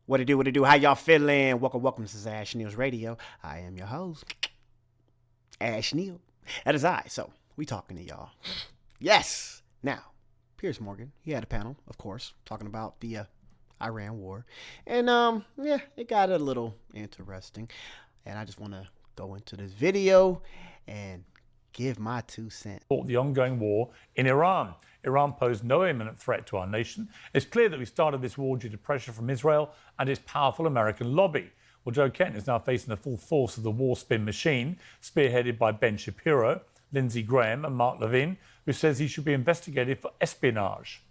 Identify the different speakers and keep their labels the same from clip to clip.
Speaker 1: What it do, what it do, how y'all feeling? Welcome, this is Ash Neil's Radio. I am your host, Ash Neil. That is I, so we talking to y'all. Yes! Now, Piers Morgan, he had a panel, of course, talking about the Iran war. And, it got a little interesting. And I just want to go into this video and give my 2 cents.
Speaker 2: The ongoing war in Iran. Iran posed no imminent threat to our nation. It's clear that we started this war due to pressure from Israel and its powerful American lobby. Well, Joe Kent is now facing the full force of the war spin machine, spearheaded by Ben Shapiro, Lindsey Graham and Mark Levin, who says he should be investigated for espionage.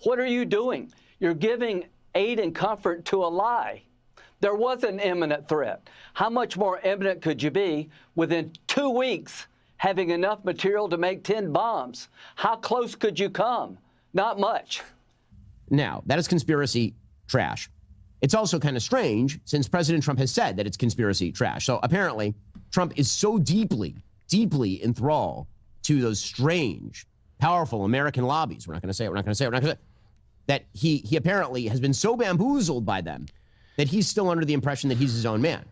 Speaker 3: What are you doing? You're giving aid and comfort to a lie. There was an imminent threat. How much more imminent could you be within 2 weeks having enough material to make 10 bombs? How close could you come? Not much.
Speaker 4: Now, that is conspiracy trash. It's also kind of strange since President Trump has said that it's conspiracy trash. So apparently, Trump is so deeply enthralled to those strange, powerful American lobbies. We're not going to say it. That he apparently has been so bamboozled by them that he's still under the impression that he's his own man.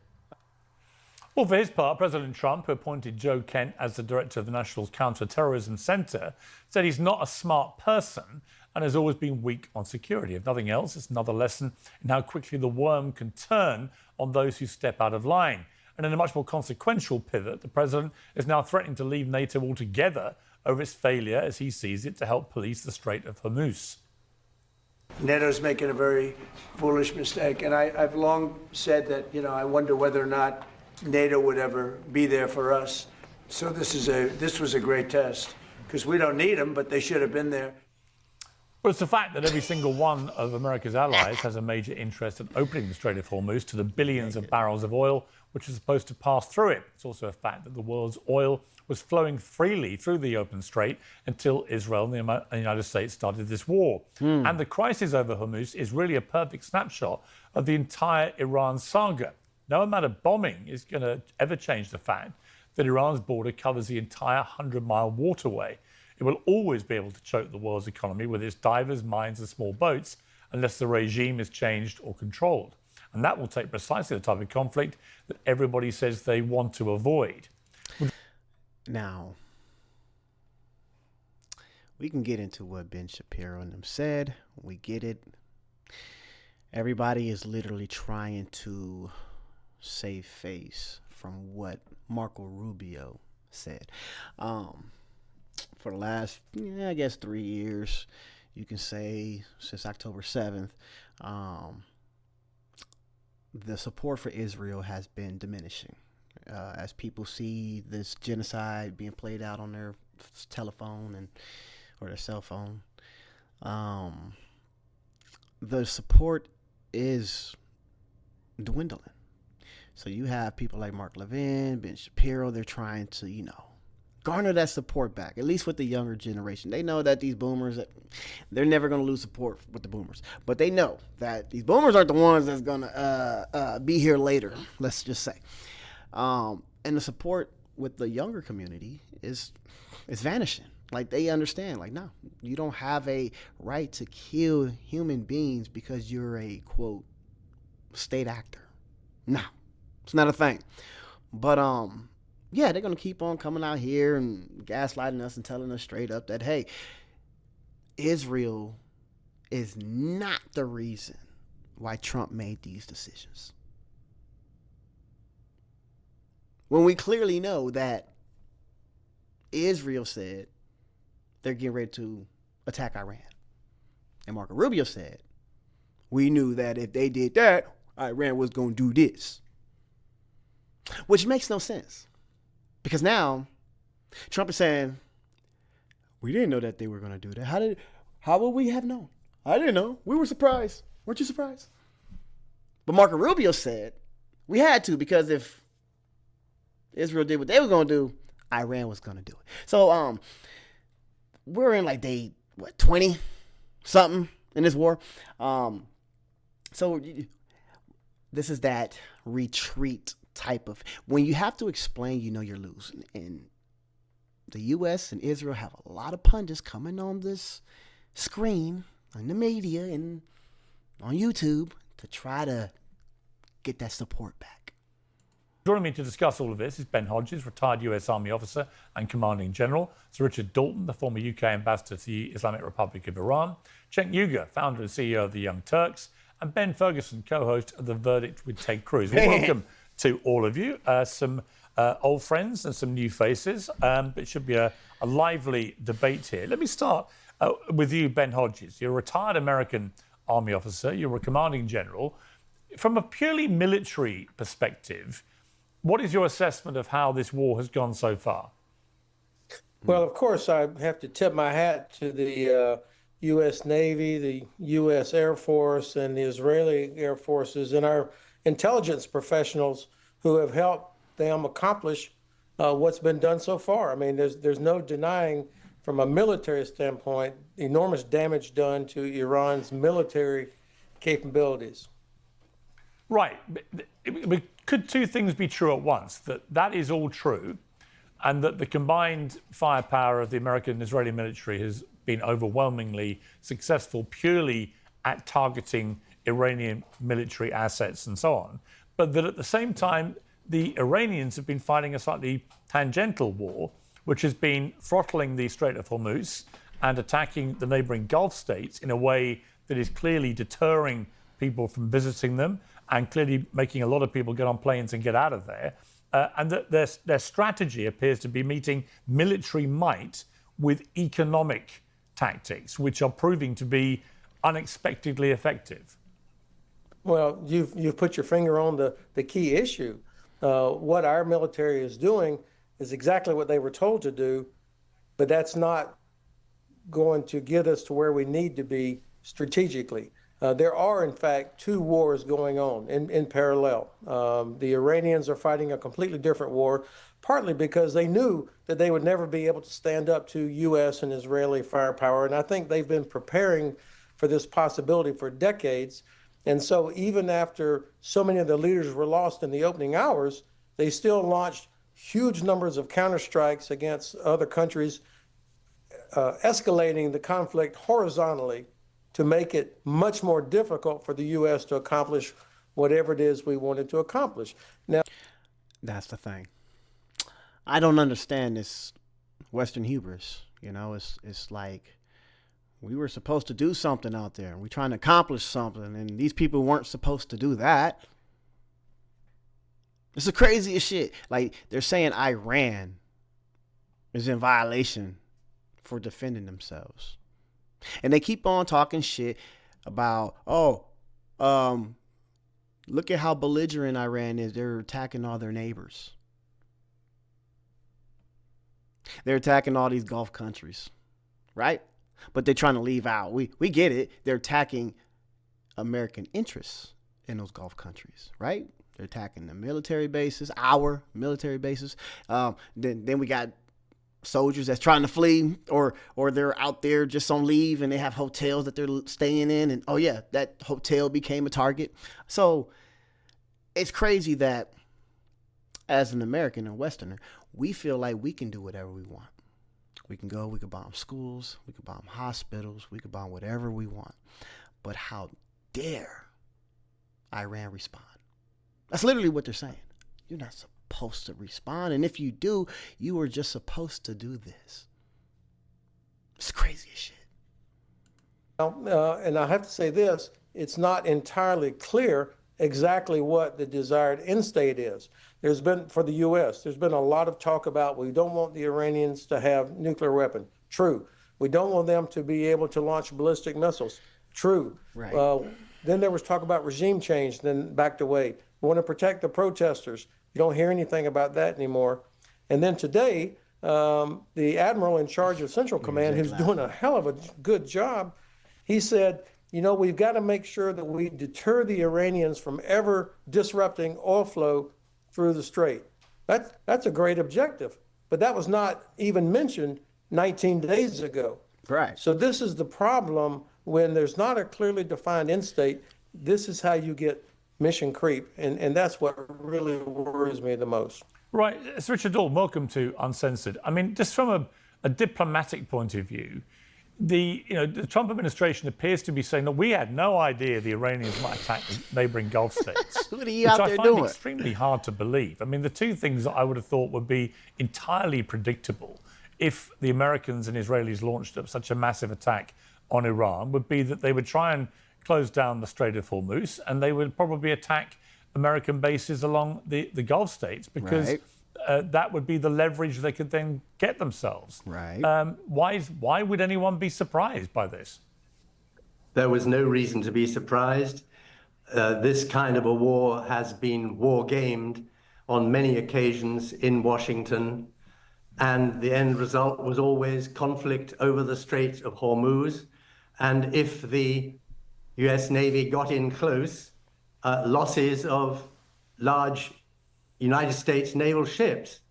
Speaker 2: Well, for his part, President Trump, who appointed Joe Kent as the director of the National Counterterrorism Center, said he's not a smart person and has always been weak on security. If nothing else, it's another lesson in how quickly the worm can turn on those who step out of line. And in a much more consequential pivot, the president is now threatening to leave NATO altogether over its failure, as he sees it, to help police the Strait of Hormuz.
Speaker 5: NATO's making a very foolish mistake, and I've long said that, I wonder whether or not NATO would ever be there for us. So this was a great test, because we don't need them, but they should have been there.
Speaker 2: Well, it's the fact that every single one of America's allies has a major interest in opening the Strait of Hormuz to the billions of barrels of oil which are supposed to pass through it. It's also a fact that the world's oil was flowing freely through the open strait until Israel and the United States started this war. And the crisis over Hormuz is really a perfect snapshot of the entire Iran saga. No amount of bombing is going to ever change the fact that Iran's border covers the entire 100-mile waterway. It will always be able to choke the world's economy with its divers, mines and small boats unless the regime is changed or controlled. And that will take precisely the type of conflict that everybody says they want to avoid.
Speaker 1: Now, we can get into what Ben Shapiro and them said. We get it. Everybody is literally trying to save face from what Marco Rubio said. For the last, 3 years, you can say since October 7th, the support for Israel has been diminishing. As people see this genocide being played out on their telephone or their cell phone, the support is dwindling. So you have people like Mark Levin, Ben Shapiro, they're trying to, garner that support back, at least with the younger generation. They know that these boomers, they're never going to lose support with the boomers. But they know that these boomers aren't the ones that's going to be here later, let's just say. And the support with the younger community is vanishing. Like, they understand, no, you don't have a right to kill human beings because you're a, quote, state actor. No, it's not a thing. But, they're going to keep on coming out here and gaslighting us and telling us straight up that, hey, Israel is not the reason why Trump made these decisions. When we clearly know that Israel said they're getting ready to attack Iran. And Marco Rubio said, we knew that if they did that, Iran was going to do this. Which makes no sense. Because now, Trump is saying, we didn't know that they were going to do that. How would we have known? I didn't know. We were surprised. Weren't you surprised? But Marco Rubio said, we had to, because if Israel did what they were going to do, Iran was going to do it. So, we're in day, 20 something in this war. So this is that retreat type of, when you have to explain, you're losing. And the U.S. and Israel have a lot of pundits coming on this screen, on the media, and on YouTube, to try to get that support back.
Speaker 2: Joining me to discuss all of this is Ben Hodges, retired US Army officer and commanding general, Sir Richard Dalton, the former UK ambassador to the Islamic Republic of Iran, Cenk Uygur, founder and CEO of the Young Turks, and Ben Ferguson, co-host of The Verdict with Ted Cruz. Well, welcome to all of you. Some old friends and some new faces, but it should be a lively debate here. Let me start with you, Ben Hodges. You're a retired American Army officer. You're a commanding general. From a purely military perspective, what is your assessment of how this war has gone so far?
Speaker 6: Well, of course, I have to tip my hat to the U.S. Navy, the U.S. Air Force, and the Israeli Air Forces, and our intelligence professionals who have helped them accomplish what's been done so far. I mean, there's no denying, from a military standpoint, the enormous damage done to Iran's military capabilities.
Speaker 2: Right. But could two things be true at once? That is all true, and that the combined firepower of the American and Israeli military has been overwhelmingly successful purely at targeting Iranian military assets and so on, but that at the same time, the Iranians have been fighting a slightly tangential war, which has been throttling the Strait of Hormuz and attacking the neighboring Gulf states in a way that is clearly deterring people from visiting them and clearly making a lot of people get on planes and get out of there. And that their strategy appears to be meeting military might with economic tactics, which are proving to be unexpectedly effective.
Speaker 6: Well, you've put your finger on the key issue. What our military is doing is exactly what they were told to do, but that's not going to get us to where we need to be strategically. There are, in fact, two wars going on in parallel. The Iranians are fighting a completely different war, partly because they knew that they would never be able to stand up to U.S. and Israeli firepower, and I think they've been preparing for this possibility for decades. And so even after so many of the leaders were lost in the opening hours, they still launched huge numbers of counterstrikes against other countries, escalating the conflict horizontally to make it much more difficult for the U.S. to accomplish whatever it is we wanted to accomplish. Now,
Speaker 1: that's the thing. I don't understand this Western hubris. You know, it's like we were supposed to do something out there. We're trying to accomplish something, and these people weren't supposed to do that. It's the craziest shit. Like, they're saying Iran is in violation for defending themselves. And they keep on talking shit about, look at how belligerent Iran is. They're attacking all their neighbors. They're attacking all these Gulf countries, right? But they're trying to leave out. We get it. They're attacking American interests in those Gulf countries, right? They're attacking the military bases, our military bases. Then we got soldiers that's trying to flee, or they're out there just on leave and they have hotels that they're staying in, and oh yeah, that hotel became a target. So it's crazy that as an American and Westerner, we feel like we can do whatever we want. We can go, we can bomb schools, we can bomb hospitals, we can bomb whatever we want. But how dare Iran respond? That's literally what they're saying. You're not supposed to respond, and if you do, you were just supposed to do this. It's crazy as shit.
Speaker 6: And I have to say this, it's not entirely clear exactly what the desired end state is. There's been, for the U.S., there's been a lot of talk about we don't want the Iranians to have nuclear weapons. True. We don't want them to be able to launch ballistic missiles. True. Right. Then there was talk about regime change, then backed away. We want to protect the protesters. You don't hear anything about that anymore. And then today, the admiral in charge of Central Command, who's doing a hell of a good job, he said, you know, we've got to make sure that we deter the Iranians from ever disrupting oil flow through the strait. That's a great objective, but that was not even mentioned 19 days ago.
Speaker 1: Right.
Speaker 6: So this is the problem when there's not a clearly defined end state. This is how you get mission creep, and that's what really worries me the most.
Speaker 2: Right. Sir Richard Dalton, welcome to Uncensored. I mean, just from a diplomatic point of view, the Trump administration appears to be saying that we had no idea the Iranians might attack the neighboring Gulf states.
Speaker 1: What are you
Speaker 2: which
Speaker 1: out
Speaker 2: I
Speaker 1: there
Speaker 2: find
Speaker 1: doing?
Speaker 2: extremely hard to believe. I mean, the two things that I would have thought would be entirely predictable if the Americans and Israelis launched up such a massive attack on Iran would be that they would try and close down the Strait of Hormuz, and they would probably attack American bases along the Gulf states, because
Speaker 1: Right.
Speaker 2: That would be the leverage they could then get themselves.
Speaker 1: Right.
Speaker 2: Why would anyone be surprised by this?
Speaker 7: There was no reason to be surprised. This kind of a war has been war gamed on many occasions in Washington, and the end result was always conflict over the Strait of Hormuz. And if the US Navy got in close, losses of large United States naval ships.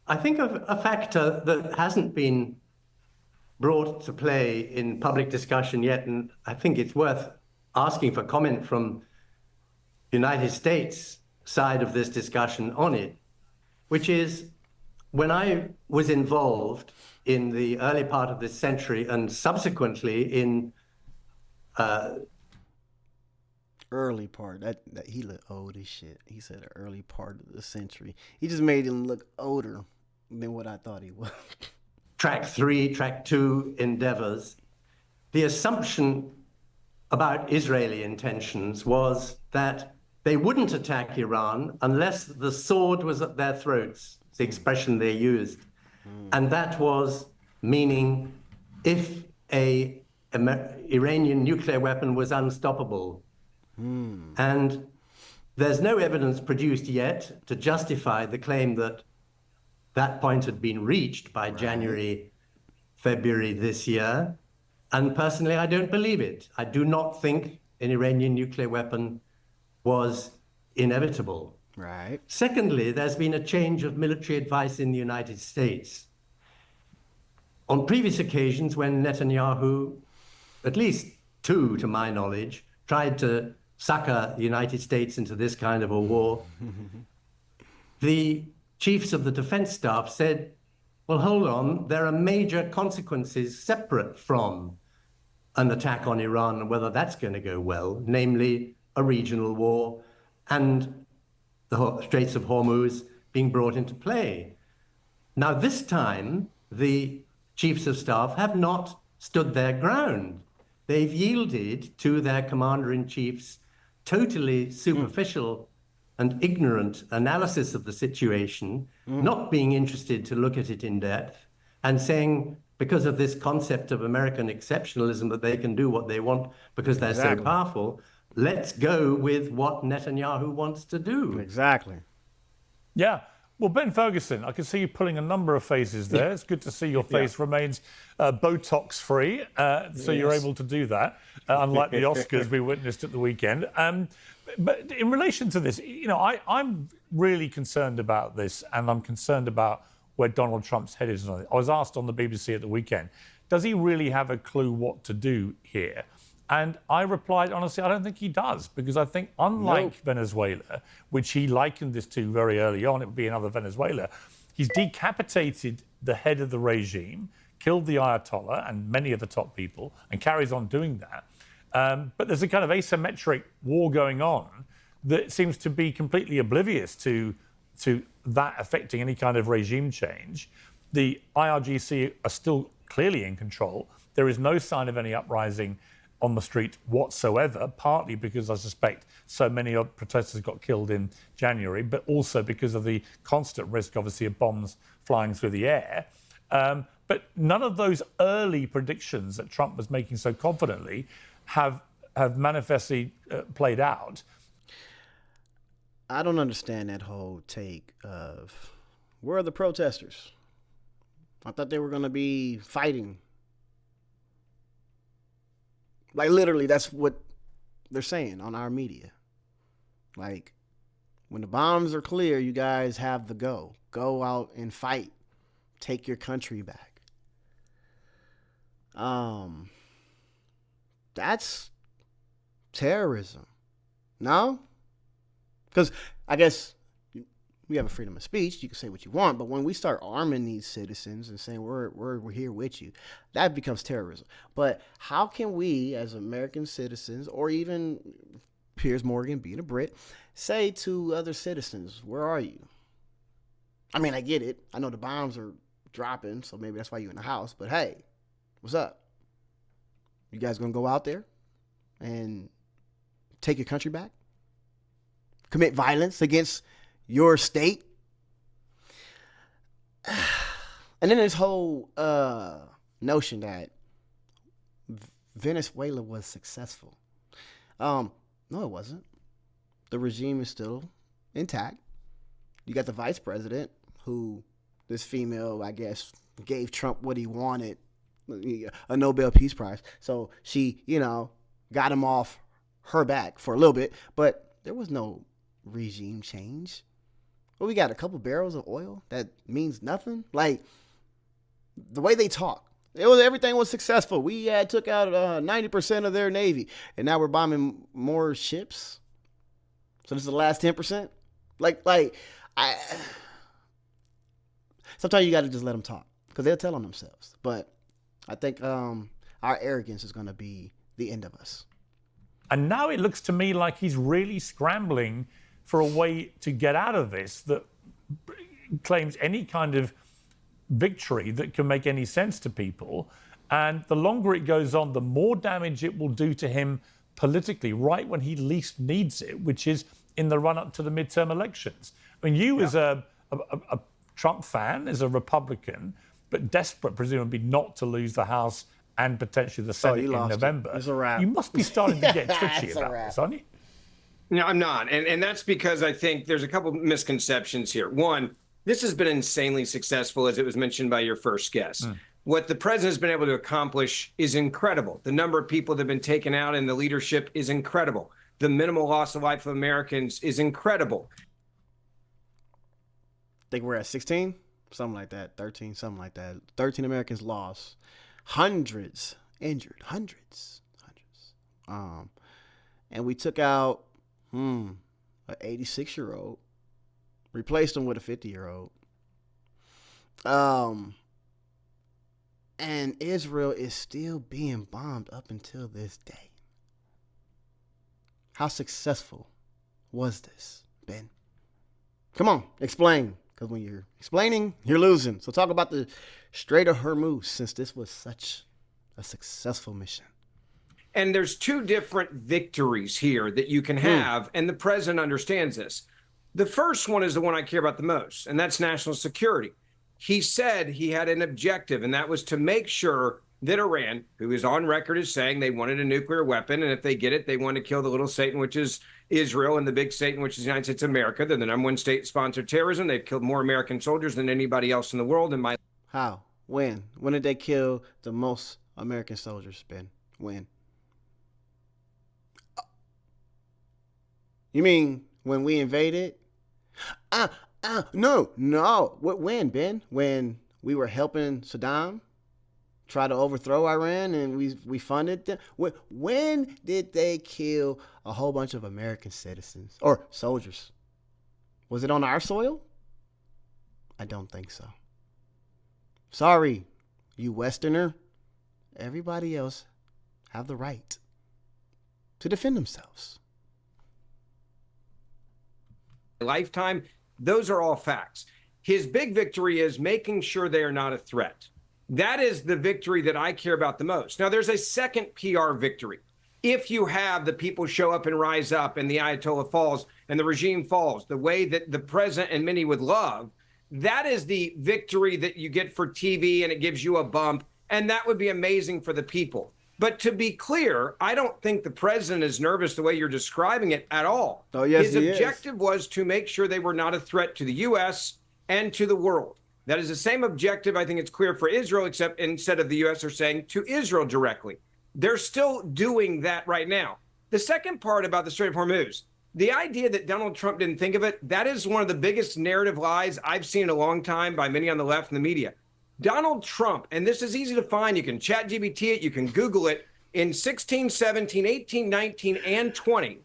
Speaker 7: I think of a factor that hasn't been brought to play in public discussion yet, and I think it's worth asking for comment from the United States side of this discussion on it, which is when I was involved in the early part of this century and subsequently in
Speaker 1: Early part. That he looked old as shit. He said the early part of the century. He just made him look older than what I thought he was.
Speaker 7: Track 3, Track 2 endeavors, the assumption about Israeli intentions was that they wouldn't attack Iran unless the sword was at their throats, the expression they used. And that was meaning if a Iranian nuclear weapon was unstoppable. And there's no evidence produced yet to justify the claim that that point had been reached by January, February this year. And personally, I don't believe it. I do not think an Iranian nuclear weapon was inevitable.
Speaker 1: Right.
Speaker 7: Secondly, there's been a change of military advice in the United States. On previous occasions when Netanyahu, at least two to my knowledge, tried to sucker the United States into this kind of a war, the chiefs of the defense staff said, well, hold on, there are major consequences separate from an attack on Iran and whether that's going to go well, namely a regional war and the Straits of Hormuz being brought into play. Now, this time, the chiefs of staff have not stood their ground. They've yielded to their commander-in-chief's totally superficial and ignorant analysis of the situation, not being interested to look at it in depth, and saying, because of this concept of American exceptionalism, that they can do what they want because they're so powerful, let's go with what Netanyahu wants to do.
Speaker 1: Exactly.
Speaker 2: Yeah. Well, Ben Ferguson, I can see you pulling a number of faces there. It's good to see your face remains Botox-free, so you're able to do that, unlike the Oscars we witnessed at the weekend. But in relation to this, I'm really concerned about this, and I'm concerned about where Donald Trump's head is. I was asked on the BBC at the weekend, does he really have a clue what to do here? And I replied, honestly, I don't think he does, because I think unlike Venezuela, which he likened this to very early on, it would be another Venezuela, he's decapitated the head of the regime, killed the Ayatollah and many of the top people, and carries on doing that. But there's a kind of asymmetric war going on that seems to be completely oblivious to that affecting any kind of regime change. The IRGC are still clearly in control. There is no sign of any uprising on the street whatsoever, partly because I suspect so many of protesters got killed in January, but also because of the constant risk, obviously, of bombs flying through the air. But none of those early predictions that Trump was making so confidently have manifestly played out.
Speaker 1: I don't understand that whole take of, where are the protesters? I thought they were going to be fighting. Like, literally, that's what they're saying on our media. Like, when the bombs are clear, you guys have the go. Go out and fight. Take your country back. That's terrorism. No? Because I guess we have a freedom of speech. You can say what you want, but when we start arming these citizens and saying we're here with you, that becomes terrorism. But how can we, as American citizens, or even Piers Morgan being a Brit, say to other citizens, where are you? I mean, I get it. I know the bombs are dropping, so maybe that's why you're in the house. But hey, what's up? You guys gonna go out there and take your country back? Commit violence against your state? And then this whole notion that Venezuela was successful. No, it wasn't. The regime is still intact. You got the vice president, who this female, I guess, gave Trump what he wanted, a Nobel Peace Prize. So she, got him off her back for a little bit, but there was no regime change. Well, we got a couple barrels of oil that means nothing. Like, the way they talk, everything was successful. We took out 90% of their navy, and now we're bombing more ships. So this is the last 10%. Sometimes you got to just let them talk, because they'll tell on themselves. But I think our arrogance is going to be the end of us.
Speaker 2: And now it looks to me like he's really scrambling for a way to get out of this that claims any kind of victory that can make any sense to people. And the longer it goes on, the more damage it will do to him politically, right when he least needs it, which is in the run-up to the midterm elections. I mean, you as a Trump fan, as a Republican, but desperate, presumably, not to lose the House and potentially the Senate in November.
Speaker 1: It's a wrap.
Speaker 2: You must be starting to get twitchy about this, aren't you?
Speaker 8: No, I'm not. And that's because I think there's a couple misconceptions here. One, this has been insanely successful, as it was mentioned by your first guest. What the president has been able to accomplish is incredible. The number of people that have been taken out in the leadership is incredible. The minimal loss of life of Americans is incredible.
Speaker 1: I think we're at 16, something like that, 13, something like that. 13 Americans lost, hundreds injured, hundreds. And we took out an 86-year-old, replaced him with a 50-year-old. And Israel is still being bombed up until this day. How successful was this, Ben? Come on, explain. Because when you're explaining, you're losing. So talk about the Strait of Hormuz, since this was such a successful mission.
Speaker 8: And there's two different victories here that you can have, and the president understands this. The first one is the one I care about the most, and that's national security. He said he had an objective, and that was to make sure that Iran, who is on record as saying they wanted a nuclear weapon, and if they get it, they want to kill the little Satan, which is Israel, and the big Satan, which is the United States of America. They're the number one state-sponsored terrorism. They've killed more American soldiers than anybody else in the world.
Speaker 1: How? When? When did they kill the most American soldiers, Ben? When? You mean when we invaded? No. When, Ben? When we were helping Saddam try to overthrow Iran and we funded them? When did they kill a whole bunch of American citizens or soldiers? Was it on our soil? I don't think so. Sorry, you Westerner. Everybody else have the right to defend themselves.
Speaker 8: Lifetime, those are all facts. His big victory is making sure they are not a threat. That is the victory that I care about the most. Now, there's a second PR victory. If you have the people show up and rise up and the Ayatollah falls and the regime falls, the way that the president and many would love, that is the victory that you get for TV, and it gives you a bump, and that would be amazing for the people. But to be clear, I don't think the president is nervous the way you're describing it at all.
Speaker 1: Oh, yes,
Speaker 8: his objective was to make sure they were not a threat to the U.S. and to the world. That is the same objective. I think it's clear for Israel, except instead of the U.S. are saying to Israel directly. They're still doing that right now. The second part about the Strait of Hormuz, the idea that Donald Trump didn't think of it, that is one of the biggest narrative lies I've seen in a long time by many on the left and the media. Donald Trump, and this is easy to find, you can chat GBT it, you can Google it, in 16, 17, 18, 19, and 20,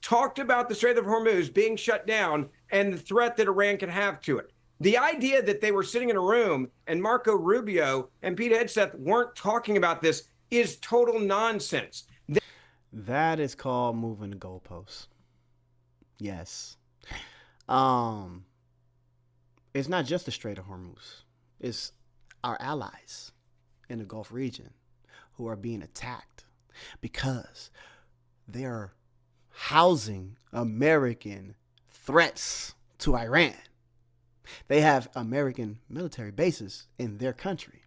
Speaker 8: talked about the Strait of Hormuz being shut down and the threat that Iran can have to it. The idea that they were sitting in a room and Marco Rubio and Pete Hegseth weren't talking about this is total nonsense.
Speaker 1: That is called moving the goalposts. Yes. It's not just the Strait of Hormuz. It's our allies in the Gulf region who are being attacked because they're housing American threats to Iran. They have American military bases in their country.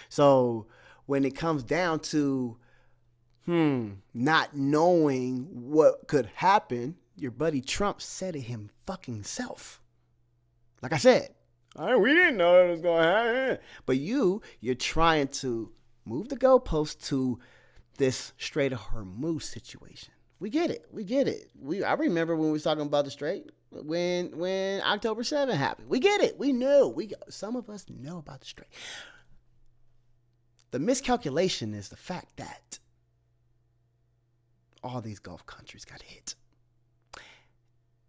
Speaker 1: So when it comes down to not knowing what could happen, your buddy Trump said it him fucking self. Like I said, we didn't know it was going to happen. But you're trying to move the goalpost to this Strait of Hormuz situation. We get it. I remember when we was talking about the Strait when October 7 happened. We get it. We knew. Some of us know about the Strait. The miscalculation is the fact that all these Gulf countries got hit.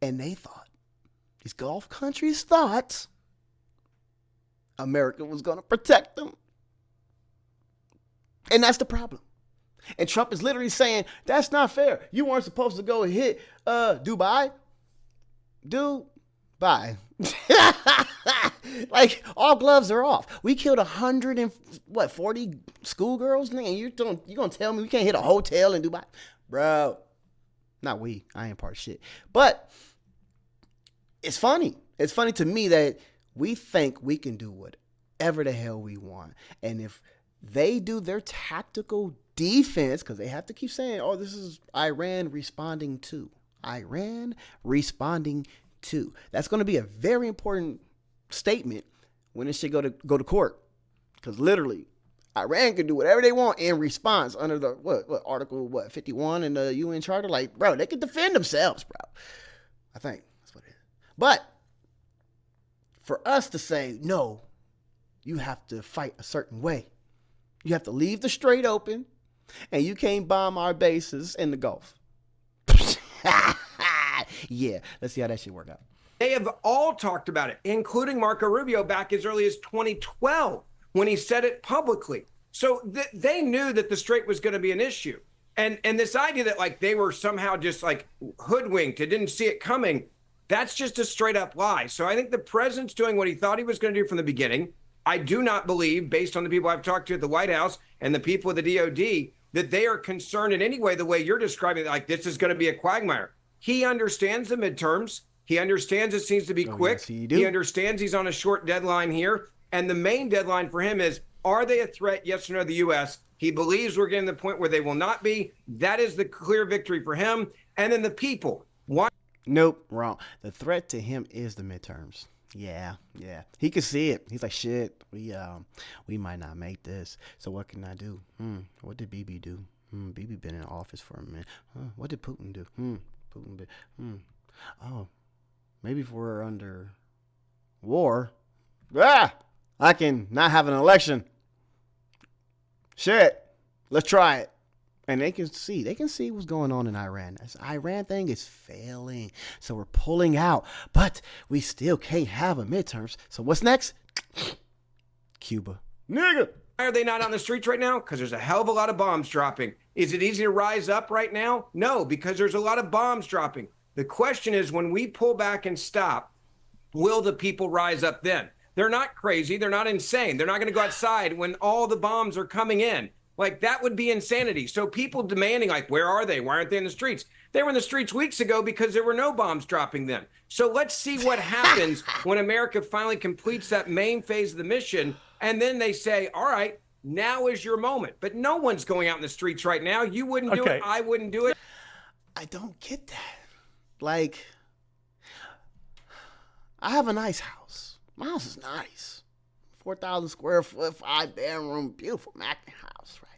Speaker 1: And these Gulf countries thought America was going to protect them. And that's the problem. And Trump is literally saying, that's not fair. You weren't supposed to go and hit Dubai. Dubai. Like, all gloves are off. We killed 140 schoolgirls, and you're going to tell me we can't hit a hotel in Dubai? Bro. Not we. I ain't part of shit. But it's funny. It's funny to me that we think we can do whatever the hell we want. And if they do their tactical defense, because they have to keep saying, oh, this is Iran responding to. That's going to be a very important statement when this shit go to court. Because literally, Iran can do whatever they want in response under the, Article 51 in the UN Charter. Like, bro, they can defend themselves, bro. I think that's what it is. But for us to say, no, you have to fight a certain way. You have to leave the strait open, and you can't bomb our bases in the Gulf. Yeah, let's see how that shit work out.
Speaker 8: They have all talked about it, including Marco Rubio back as early as 2012 when he said it publicly. So they knew that the strait was going to be an issue. And this idea that like they were somehow just like hoodwinked and didn't see it coming, that's just a straight up lie. So I think the president's doing what he thought he was going to do from the beginning. I do not believe, based on the people I've talked to at the White House and the people at the DOD, that they are concerned in any way the way you're describing it, like this is going to be a quagmire. He understands the midterms. He understands it seems to be quick.
Speaker 1: Yes,
Speaker 8: he understands he's on a short deadline here. And the main deadline for him is, are they a threat, yes or no, to the U.S.? He believes we're getting to the point where they will not be. That is the clear victory for him. And then the people. Why?
Speaker 1: Nope, wrong. The threat to him is the midterms. Yeah. He could see it. He's like, shit, we might not make this. So what can I do? What did Bibi do? Bibi been in office for a minute. What did Putin do? Putin did. Oh, maybe if we're under war, I can not have an election. Shit, let's try it. And they can see what's going on in Iran. This Iran thing is failing. So we're pulling out, but we still can't have a midterms. So what's next? Cuba. Nigga.
Speaker 8: Why are they not on the streets right now? Because there's a hell of a lot of bombs dropping. Is it easy to rise up right now? No, because there's a lot of bombs dropping. The question is, when we pull back and stop, will the people rise up then? They're not crazy. They're not insane. They're not going to go outside when all the bombs are coming in. Like, that would be insanity. So people demanding, like, where are they? Why aren't they in the streets? They were in the streets weeks ago because there were no bombs dropping then. So let's see what happens when America finally completes that main phase of the mission. And then they say, all right, now is your moment. But no one's going out in the streets right now. You wouldn't do it. I wouldn't do it.
Speaker 1: I don't get that. Like, I have a nice house. My house is nice. 4,000 square foot, 5-bedroom, beautiful Mac house, right?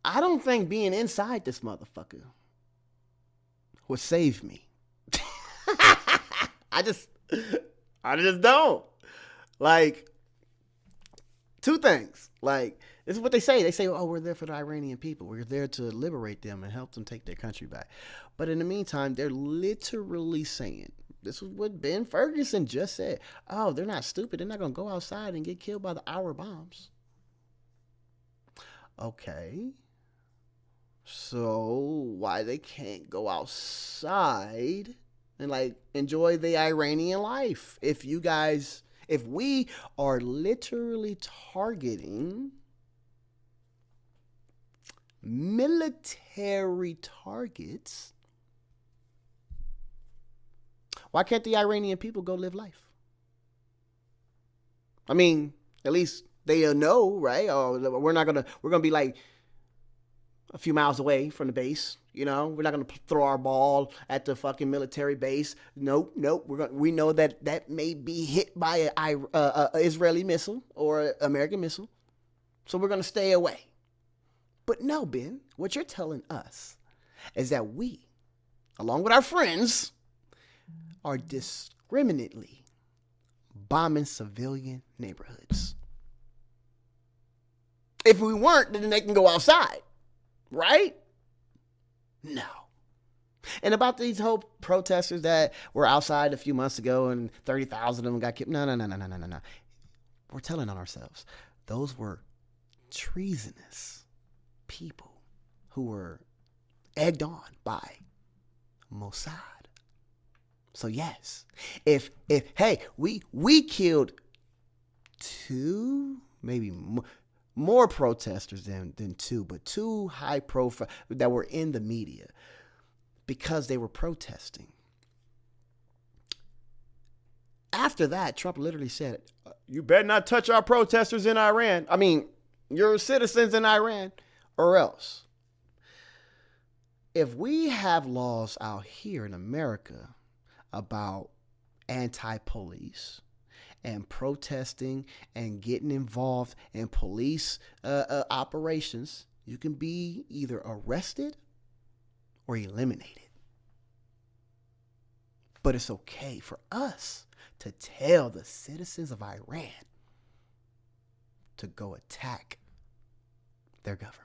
Speaker 1: I don't think being inside this motherfucker would save me. I just don't. Like, two things. Like, This is what they say. They say, oh, we're there for the Iranian people. We're there to liberate them and help them take their country back. But in the meantime, they're literally saying, this is what Ben Ferguson just said. Oh, they're not stupid. They're not going to go outside and get killed by the hour bombs. Okay. So why they can't go outside and like enjoy the Iranian life? If we are literally targeting military targets, why can't the Iranian people go live life? I mean, at least they'll know, right? Or we're gonna be like a few miles away from the base. You know, we're not gonna throw our ball at the fucking military base. Nope. We know that may be hit by a Israeli missile or an American missile, so we're gonna stay away. But no, Ben, what you're telling us is that we, along with our friends, are discriminately bombing civilian neighborhoods. If we weren't, then they can go outside, right? No. And about these whole protesters that were outside a few months ago and 30,000 of them got killed. No. We're telling on ourselves. Those were treasonous people who were egged on by Mossad. So yes, if hey, we killed two, maybe more protesters than two, but two high profile that were in the media because they were protesting. After that, Trump literally said, you better not touch our protesters in Iran. I mean, your citizens in Iran, or else. If we have laws out here in America about anti-police and protesting and getting involved in police operations, you can be either arrested or eliminated. But it's okay for us to tell the citizens of Iran to go attack their government.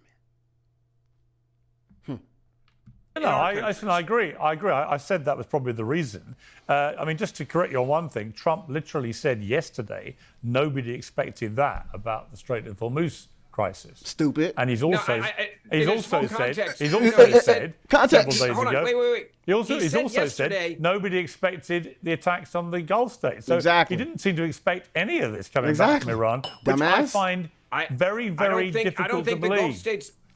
Speaker 2: No, I agree. I said that was probably the reason. I mean, just to correct you on one thing, Trump literally said yesterday nobody expected that about the Strait of Hormuz crisis.
Speaker 1: Stupid.
Speaker 2: And he's also said
Speaker 1: context.
Speaker 2: several days ago.
Speaker 8: Wait.
Speaker 2: He's also said nobody expected the attacks on the Gulf states. So
Speaker 1: exactly.
Speaker 2: He didn't seem to expect any of this coming back from Iran, which I find very, very difficult to believe.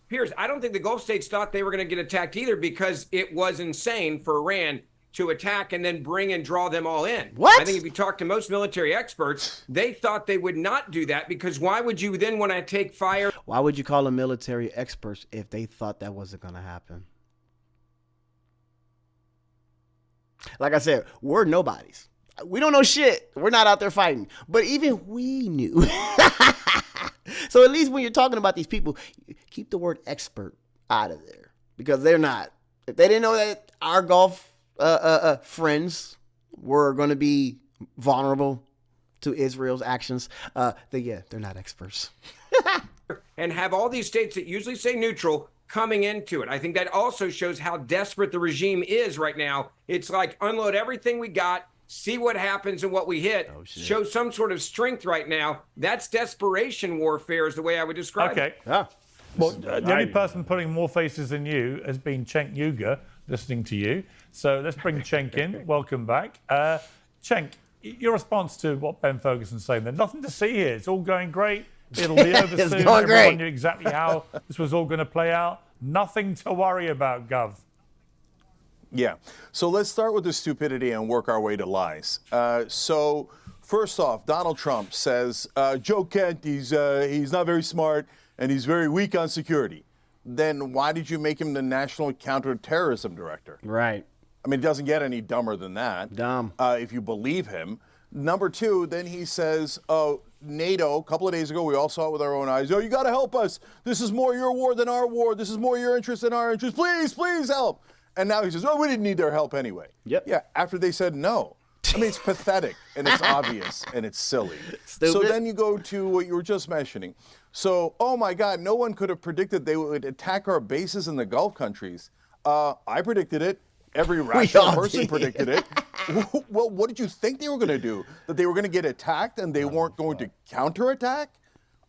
Speaker 8: Piers, I don't think the Gulf states thought they were going to get attacked either, because it was insane for Iran to attack and then bring and draw them all in.
Speaker 1: What?
Speaker 8: I think if you talk to most military experts, they thought they would not do that, because why would you then want to take fire?
Speaker 1: Why would you call them military experts if they thought that wasn't going to happen? Like I said, we're nobodies. We don't know shit. We're not out there fighting. But even we knew. So at least when you're talking about these people, keep the word expert out of there, because they're not. If they didn't know that our Gulf friends were going to be vulnerable to Israel's actions, then yeah, they're not experts.
Speaker 8: And have all these states that usually say neutral coming into it. I think that also shows how desperate the regime is right now. It's like, unload everything we got, see what happens and what we hit, show some sort of strength right now. That's desperation warfare is the way I would describe it.
Speaker 1: Yeah.
Speaker 2: Well, the only person putting more faces than you has been Cenk Uygur, listening to you. So let's bring Cenk in. Welcome back. Cenk, your response to what Ben Ferguson's saying, there's nothing to see here. It's all going great. It'll be over soon. Everyone knew exactly how this was all going to play out. Nothing to worry about, Gov.
Speaker 9: Yeah. So let's start with the stupidity and work our way to lies. So first off, Donald Trump says Joe Kent, he's not very smart and he's very weak on security. Then why did you make him the National Counterterrorism Director?
Speaker 1: Right.
Speaker 9: I mean, it doesn't get any dumber than that.
Speaker 1: Dumb.
Speaker 9: If you believe him. Number two, then he says, oh, NATO, a couple of days ago, we all saw it with our own eyes. Oh, you got to help us. This is more your war than our war. This is more your interest than our interest. Please, please help. And now he says, oh, we didn't need their help anyway.
Speaker 1: Yep.
Speaker 9: Yeah, after they said no. I mean, it's pathetic, and it's obvious, and it's silly.
Speaker 1: Stupid.
Speaker 9: So then you go to what you were just mentioning. So, oh my God, no one could have predicted they would attack our bases in the Gulf countries. I predicted it. Every rational person predicted it. Well, what did you think they were going to do? That they were going to get attacked and they weren't going to counterattack?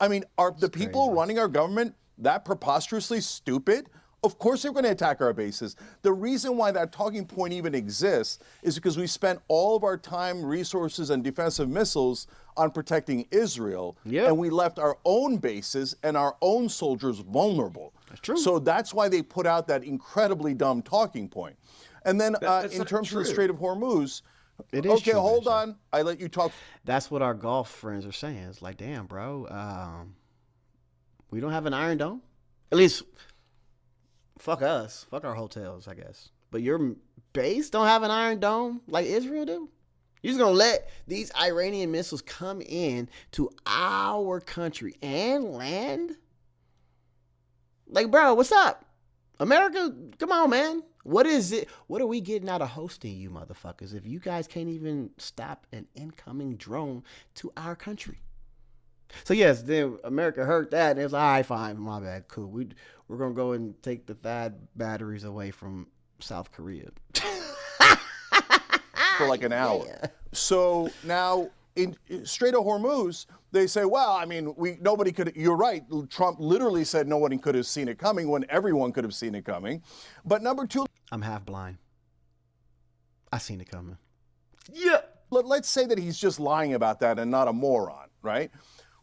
Speaker 9: I mean, are the people running our government that preposterously stupid? Of course they're going to attack our bases. The reason why that talking point even exists is because we spent all of our time, resources, and defensive missiles on protecting Israel, and we left our own bases and our own soldiers vulnerable. That's true. So that's why they put out that incredibly dumb talking point. And then in terms of the Strait of Hormuz, okay, hold on. I let you talk.
Speaker 1: That's what our Gulf friends are saying. It's like, damn, bro, we don't have an Iron Dome. At least, fuck us. Fuck our hotels, I guess. But your base don't have an Iron Dome like Israel do? You're just going to let these Iranian missiles come in to our country and land? Like, bro, what's up? America, come on, man. What is it? What are we getting out of hosting you motherfuckers if you guys can't even stop an incoming drone to our country? So, yes, then America heard that, and it was like, all right, fine, my bad, cool. We're going to go and take the THAAD batteries away from South Korea.
Speaker 9: For like an hour. Yeah. So now in Strait of Hormuz, they say, well, I mean, nobody could, you're right. Trump literally said nobody could have seen it coming when everyone could have seen it coming. But number two.
Speaker 1: I'm half blind. I seen it coming.
Speaker 9: Yeah. Let's say that he's just lying about that and not a moron, right?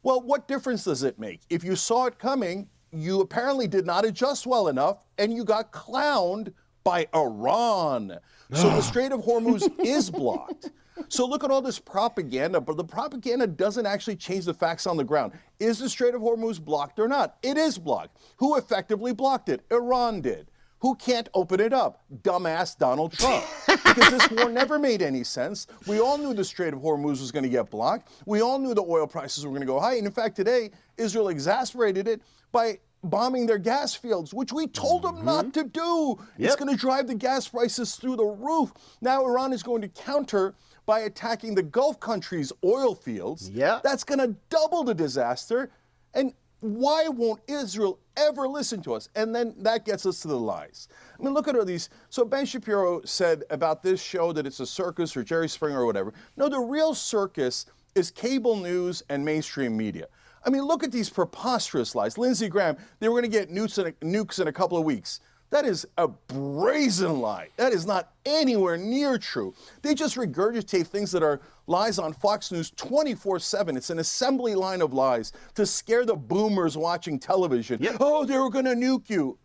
Speaker 9: Well, what difference does it make? If you saw it coming, you apparently did not adjust well enough and you got clowned by Iran. So the Strait of Hormuz is blocked. So look at all this propaganda, but the propaganda doesn't actually change the facts on the ground. Is the Strait of Hormuz blocked or not? It is blocked. Who effectively blocked it? Iran did. Who can't open it up? Dumbass Donald Trump. Because this war never made any sense. We all knew the Strait of Hormuz was going to get blocked. We all knew the oil prices were going to go high. And in fact, today, Israel exasperated it by bombing their gas fields, which we told them not to do. It's going to drive the gas prices through the roof. Now Iran is going to counter by attacking the Gulf countries' oil fields. Yeah. That's going to double the disaster. And why won't Israel ever listen to us? And then that gets us to the lies. I mean, look at all these. So Ben Shapiro said about this show that it's a circus or Jerry Springer or whatever. No, the real circus is cable news and mainstream media. I mean, look at these preposterous lies. Lindsey Graham, they were going to get nukes in a couple of weeks. That is a brazen lie. That is not anywhere near true. They just regurgitate things that are lies on Fox News 24/7. It's an assembly line of lies to scare the boomers watching television. Yep. Oh, they were going to nuke you.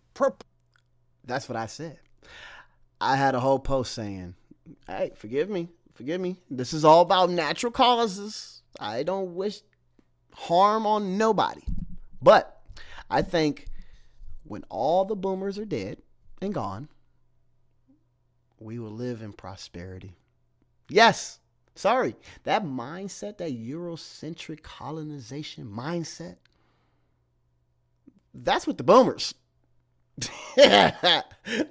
Speaker 1: That's what I said. I had a whole post saying, hey, forgive me. This is all about natural causes. I don't wish harm on nobody. But I think when all the boomers are dead and gone, we will live in prosperity. Yes. Sorry. That mindset, that Eurocentric colonization mindset, that's what the boomers. They're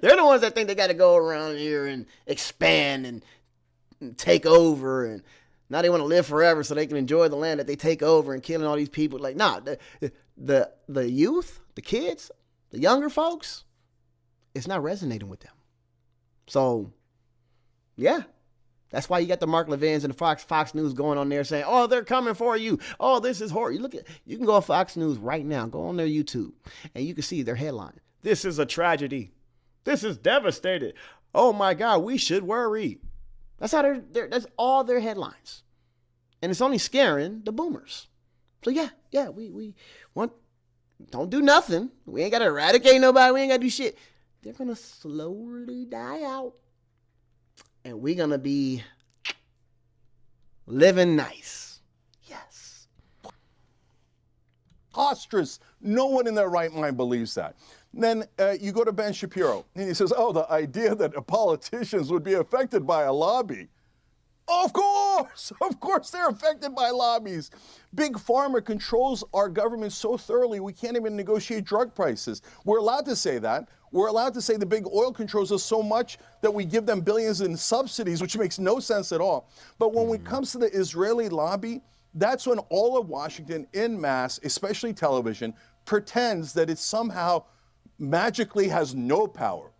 Speaker 1: the ones that think they got to go around here and expand and take over, and now they want to live forever so they can enjoy the land that they take over and killing all these people. Like, nah, the youth, the kids, the younger folks, it's not resonating with them. So, yeah, that's why you got the Mark Levins and the Fox News going on there saying, oh, they're coming for you. Oh, this is horrible. You can go to Fox News right now, go on their YouTube, and you can see their headline. This is a tragedy. This is devastated. Oh my God, we should worry. That's how that's all their headlines. And it's only scaring the boomers. So yeah, we want, don't do nothing. We ain't got to eradicate nobody. We ain't got to do shit. They're going to slowly die out. And we're going to be living nice. Yes.
Speaker 9: Ostrous. No one in their right mind believes that. Then you go to Ben Shapiro, and he says, oh, the idea that politicians would be affected by a lobby. Of course they're affected by lobbies. Big Pharma controls our government so thoroughly we can't even negotiate drug prices. We're allowed to say that. We're allowed to say the big oil controls us so much that we give them billions in subsidies, which makes no sense at all. But when it comes to the Israeli lobby, that's when all of Washington en masse, especially television, pretends that it somehow magically has no power.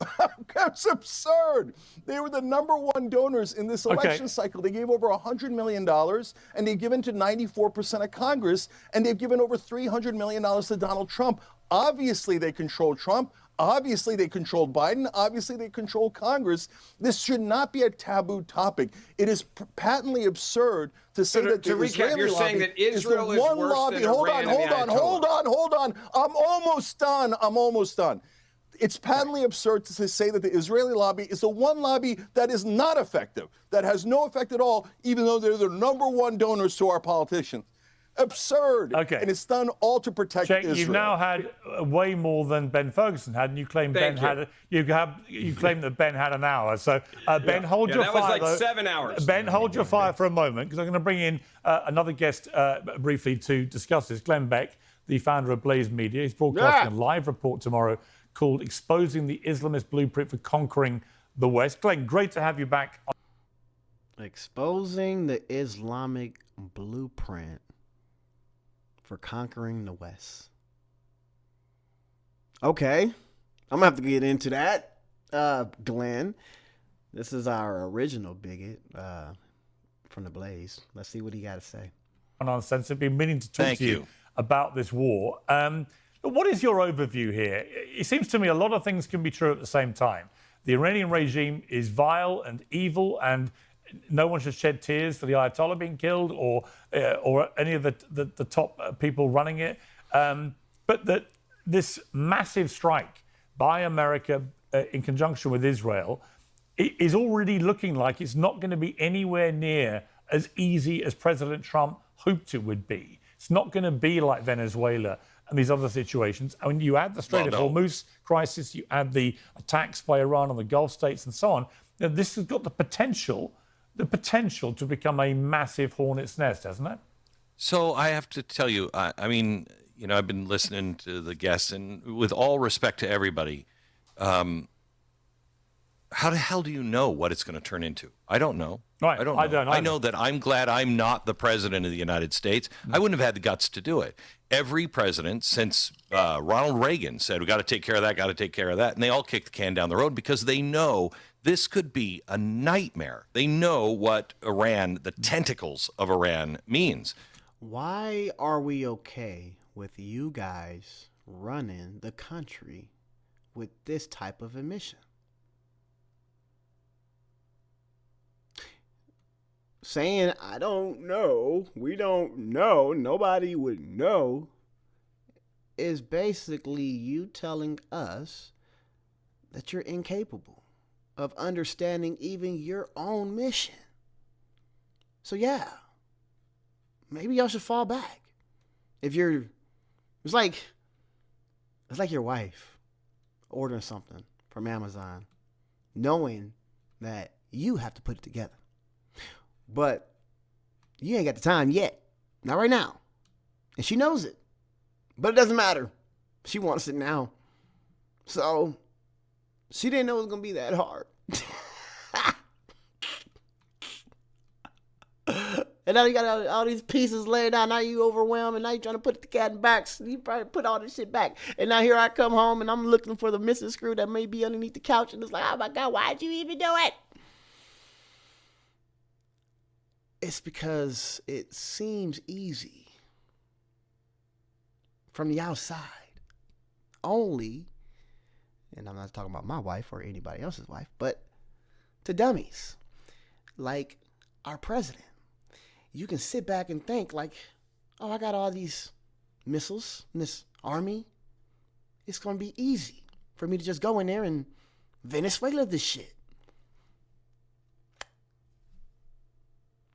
Speaker 9: That's absurd. They were the #1 donors in this election cycle. They gave over $100 million, and they've given to 94% of Congress, and they've given over $300 million to Donald Trump. Obviously, they control Trump. Obviously, they control Biden. Obviously, they control Congress. This should not be a taboo topic. It is patently absurd to say that the Israeli
Speaker 8: you're
Speaker 9: lobby
Speaker 8: saying that Israel
Speaker 9: is the one
Speaker 8: worse
Speaker 9: lobby.
Speaker 8: than Iran and the Ayatollah.
Speaker 9: Hold on. I'm almost done. It's patently absurd to say that the Israeli lobby is the one lobby that is not effective, that has no effect at all, even though they're the #1 donors to our politicians. Absurd.
Speaker 2: Okay.
Speaker 9: And it's done all to protect Israel.
Speaker 2: You've now had way more than Ben Ferguson had, and you claim you claim that Ben had an hour. So Ben, hold your fire.
Speaker 8: That was like
Speaker 2: though.
Speaker 8: 7 hours.
Speaker 2: Ben, hold your fire for a moment, because I'm going to bring in another guest briefly to discuss this. Glenn Beck, the founder of Blaze Media, he's broadcasting a live report tomorrow called "Exposing the Islamist Blueprint for Conquering the West." Glenn, great to have you back.
Speaker 1: Exposing the Islamic blueprint for conquering the West. Okay, I'm gonna have to get into that, Glenn. This is our original bigot from the Blaze. Let's see what he got to say.
Speaker 2: Nonsense. I've been meaning to talk to you about this war. What is your overview here? It seems to me a lot of things can be true at the same time. The Iranian regime is vile and evil, and no one should shed tears for the Ayatollah being killed or any of the top people running it. But that this massive strike by America in conjunction with Israel is already looking like it's not going to be anywhere near as easy as President Trump hoped it would be. It's not going to be like Venezuela and these other situations. I mean, you add the Strait of Hormuz crisis, you add the attacks by Iran on the Gulf states and so on. Now, this has got the potential to become a massive hornet's nest, hasn't it?
Speaker 10: So I have to tell you, I mean, you know, I've been listening to the guests, and with all respect to everybody, how the hell do you know what it's going to turn into? I don't know.
Speaker 2: Right.
Speaker 10: I don't know. I know that I'm glad I'm not the president of the United States. I wouldn't have had the guts to do it. Every president since Ronald Reagan said, we got to take care of that, got to take care of that. And they all kicked the can down the road because they know this could be a nightmare. They know what Iran, the tentacles of Iran, means.
Speaker 1: Why are we okay with you guys running the country with this type of admission? Saying, I don't know, we don't know, nobody would know, is basically you telling us that you're incapable of understanding even your own mission. So yeah, maybe y'all should fall back. It's like your wife ordering something from Amazon, knowing that you have to put it together. But you ain't got the time yet. Not right now. And she knows it. But it doesn't matter. She wants it now. So she didn't know it was going to be that hard. And now you got all these pieces laid out. Now you overwhelmed. And now you're trying to put the cat in back. So you probably put all this shit back. And now here I come home and I'm looking for the missing screw that may be underneath the couch. And it's like, oh my God, why'd you even do it? It's because it seems easy from the outside. Only, and I'm not talking about my wife or anybody else's wife, but to dummies like our president. You can sit back and think like, oh, I got all these missiles in this army. It's going to be easy for me to just go in there and Venezuela this shit.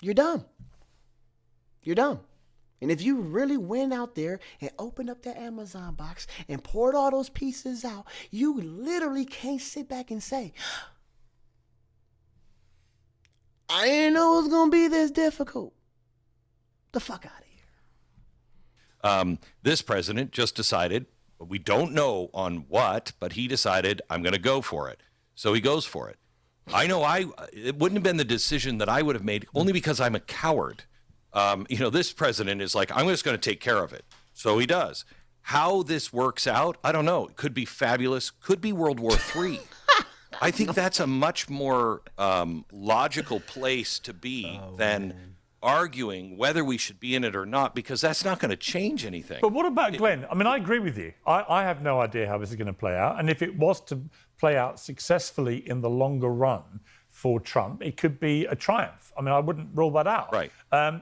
Speaker 1: You're dumb. You're dumb. And if you really went out there and opened up that Amazon box and poured all those pieces out, you literally can't sit back and say, I didn't know it was going to be this difficult. The fuck out of here.
Speaker 10: This president just decided, we don't know on what, but he decided, I'm going to go for it. So he goes for it. I know it wouldn't have been the decision that I would have made only because I'm a coward. This president is like, I'm just going to take care of it. So he does. How this works out, I don't know. It could be fabulous. Could be World War III. I think that's a much more logical place to be than arguing whether we should be in it or not, because that's not going to change anything.
Speaker 2: But what about Glenn? I mean, I agree with you. I have no idea how this is going to play out. And if it was to play out successfully in the longer run for Trump, it could be a triumph. I mean, I wouldn't rule that out.
Speaker 10: Right.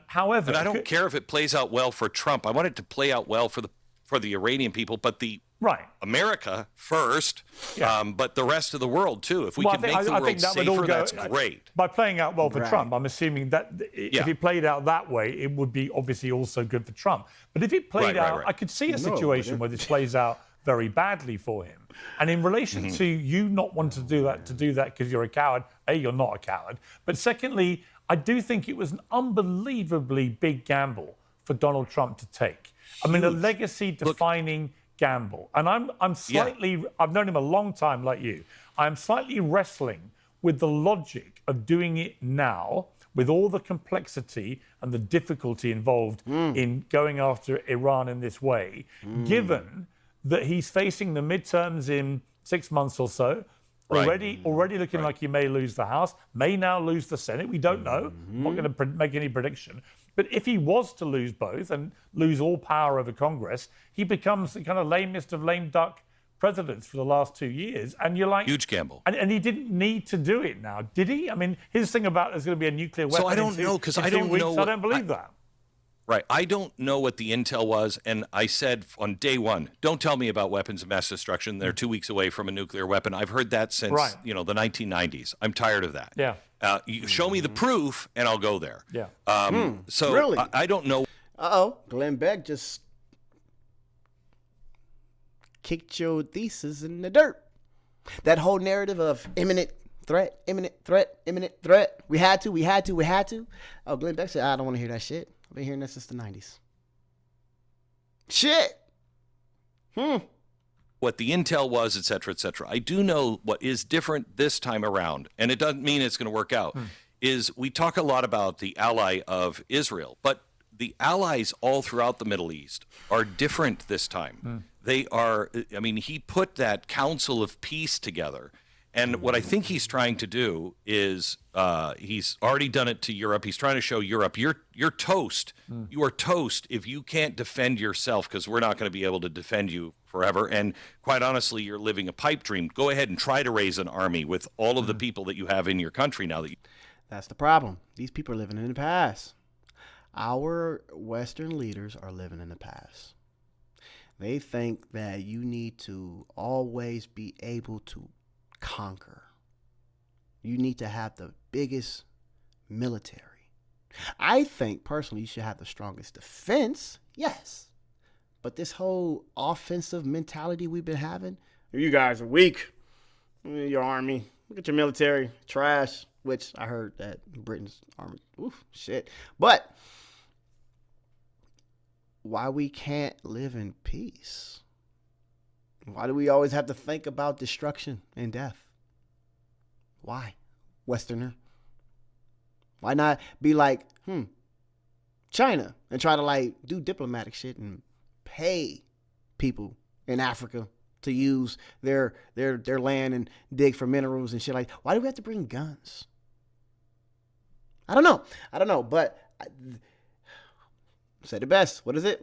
Speaker 2: However,
Speaker 10: and I don't care if it plays out well for Trump. I want it to play out well for the Iranian people, but America first, but the rest of the world too. If we can make the world safer, that's great.
Speaker 2: By playing out well for Trump, I'm assuming that if it played out that way, it would be obviously also good for Trump. But if it played out, I could see a situation where this plays out very badly for him. And in relation to you not wanting to do that because you're a coward, A, you're not a coward. But secondly, I do think it was an unbelievably big gamble for Donald Trump to take. I mean, a legacy-defining gamble. And I'm slightly, I've known him a long time like you. I'm slightly wrestling with the logic of doing it now with all the complexity and the difficulty involved in going after Iran in this way, given that he's facing the midterms in 6 months or so, already looking like he may lose the House, may now lose the Senate. We don't know. I'm not going to make any prediction. But if he was to lose both and lose all power over Congress, he becomes the kind of lamest of lame duck presidents for the last 2 years. And you're like...
Speaker 10: Huge gamble.
Speaker 2: And he didn't need to do it now, did he? I mean, his thing about there's going to be a nuclear weapon
Speaker 10: So I don't know, because I don't know...
Speaker 2: I don't believe that.
Speaker 10: Right. I don't know what the intel was, and I said on day one, don't tell me about weapons of mass destruction. They're 2 weeks away from a nuclear weapon. I've heard that since, the 1990s. I'm tired of that.
Speaker 2: Yeah.
Speaker 10: You show me the proof, and I'll go there.
Speaker 2: Yeah.
Speaker 10: So
Speaker 1: really?
Speaker 10: I don't know.
Speaker 1: Glenn Beck just kicked your thesis in the dirt. That whole narrative of imminent threat, imminent threat, imminent threat. We had to. Oh, Glenn Beck said, I don't want to hear that shit. I've been hearing that since the 90s. Shit.
Speaker 10: What the intel was, et cetera, et cetera. I do know what is different this time around, and it doesn't mean it's going to work out, is we talk a lot about the ally of Israel, but the allies all throughout the Middle East are different this time. They are, I mean, he put that Council of Peace together. And what I think he's trying to do is he's already done it to Europe. He's trying to show Europe, you're toast. You are toast if you can't defend yourself, because we're not going to be able to defend you forever. And quite honestly, you're living a pipe dream. Go ahead and try to raise an army with all of the people that you have in your country now.
Speaker 1: That's the problem. These people are living in the past. Our Western leaders are living in the past. They think that you need to always be able to conquer. You need to have the biggest military. I think personally you should have the strongest defense, yes. But this whole offensive mentality we've been having, you guys are weak. Your army, look at your military, trash, which I heard that Britain's army, oof, shit. But why we can't live in peace? Why do we always have to think about destruction and death? Why, Westerner? Why not be like, China and try to do diplomatic shit and pay people in Africa to use their land and dig for minerals and shit like that? Why do we have to bring guns? I don't know, but say the best. What is it?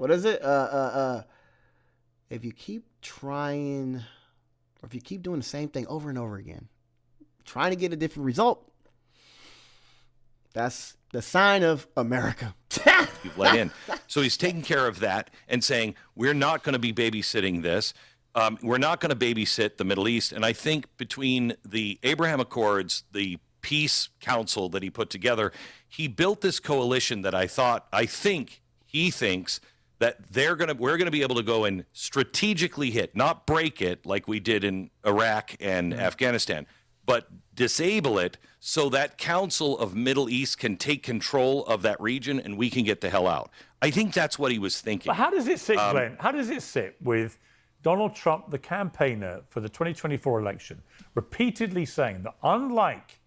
Speaker 1: If you keep trying, or if you keep doing the same thing over and over again, trying to get a different result, that's the sign of America.
Speaker 10: You've let in. So he's taking care of that and saying, we're not going to be babysitting this. We're not going to babysit the Middle East. And I think between the Abraham Accords, the Peace Council that he put together, he built this coalition that he thinks that we're going to be able to go and strategically hit, not break it like we did in Iraq and Afghanistan, but disable it so that Council of Middle East can take control of that region and we can get the hell out. I think that's what he was thinking.
Speaker 2: But how does it sit, Glenn? How does it sit with Donald Trump, the campaigner for the 2024 election, repeatedly saying that unlike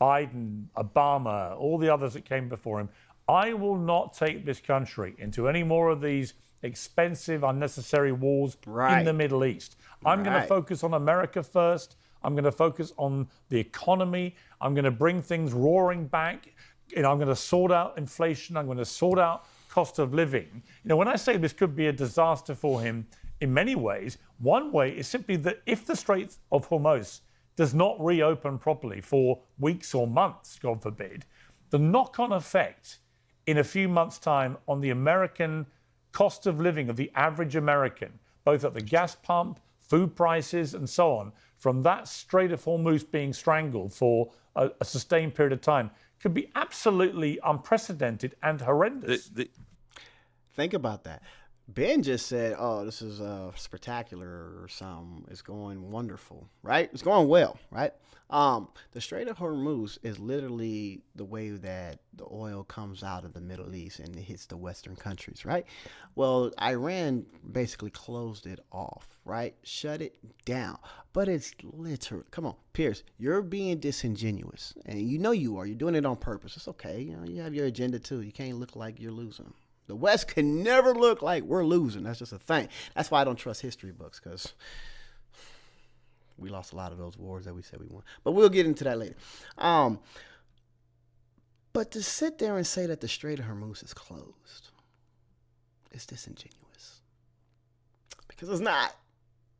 Speaker 2: Biden, Obama, all the others that came before him, I will not take this country into any more of these expensive, unnecessary wars in the Middle East. I'm going to focus on America first. I'm going to focus on the economy. I'm going to bring things roaring back. I'm going to sort out inflation. I'm going to sort out cost of living. When I say this could be a disaster for him in many ways, one way is simply that if the Strait of Hormuz does not reopen properly for weeks or months, God forbid, the knock-on effect in a few months' time on the American cost of living of the average American, both at the gas pump, food prices, and so on, from that Strait of Hormuz being strangled for a sustained period of time, could be absolutely unprecedented and horrendous.
Speaker 1: Think about that. Ben just said, oh, this is spectacular or something. It's going wonderful, right? It's going well, right? The Strait of Hormuz is literally the way that the oil comes out of the Middle East and it hits the Western countries, right? Well, Iran basically closed it off, right? Shut it down. But it's literally, come on, Piers, you're being disingenuous. And you know you are. You're doing it on purpose. It's okay. You have your agenda too. You can't look like you're losing. The West can never look like we're losing. That's just a thing. That's why I don't trust history books, because we lost a lot of those wars that we said we won. But we'll get into that later. But to sit there and say that the Strait of Hormuz is closed, it's disingenuous. Because it's not.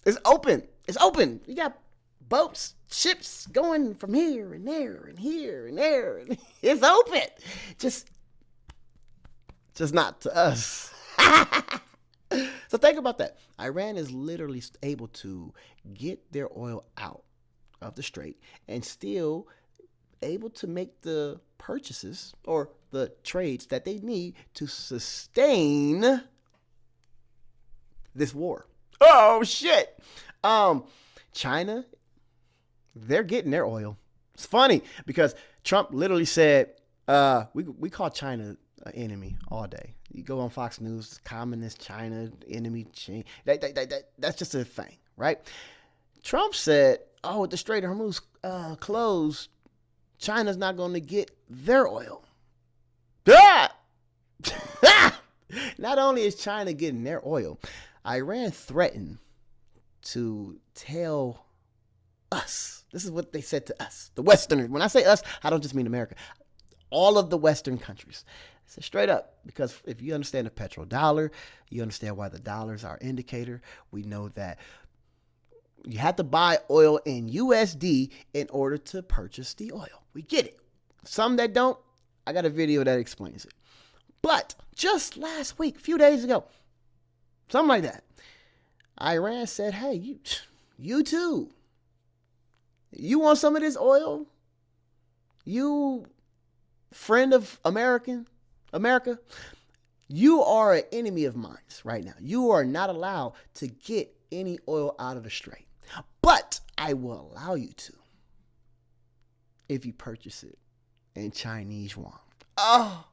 Speaker 1: It's open. It's open. You got boats, ships going from here and there and here and there. And it's open. Just not to us. So think about that. Iran is literally able to get their oil out of the strait and still able to make the purchases or the trades that they need to sustain this war. Oh, shit. China, they're getting their oil. It's funny because Trump literally said, we call China an enemy all day. You go on Fox News, communist China, enemy China. That's just a thing, right? Trump said, oh, with the Strait of Hormuz closed, China's not going to get their oil. Ah! Not only is China getting their oil, Iran threatened to tell us. This is what they said to us, the Westerners. When I say us, I don't just mean America. All of the Western countries. I said straight up, because if you understand the petrodollar, you understand why the dollar is our indicator. We know that you have to buy oil in USD in order to purchase the oil. We get it. Some that don't, I got a video that explains it. But just last week, a few days ago, something like that, Iran said, hey, you too. You want some of this oil? You friend of America, you are an enemy of mine right now. You are not allowed to get any oil out of the strait. But I will allow you to if you purchase it in Chinese yuan. Oh.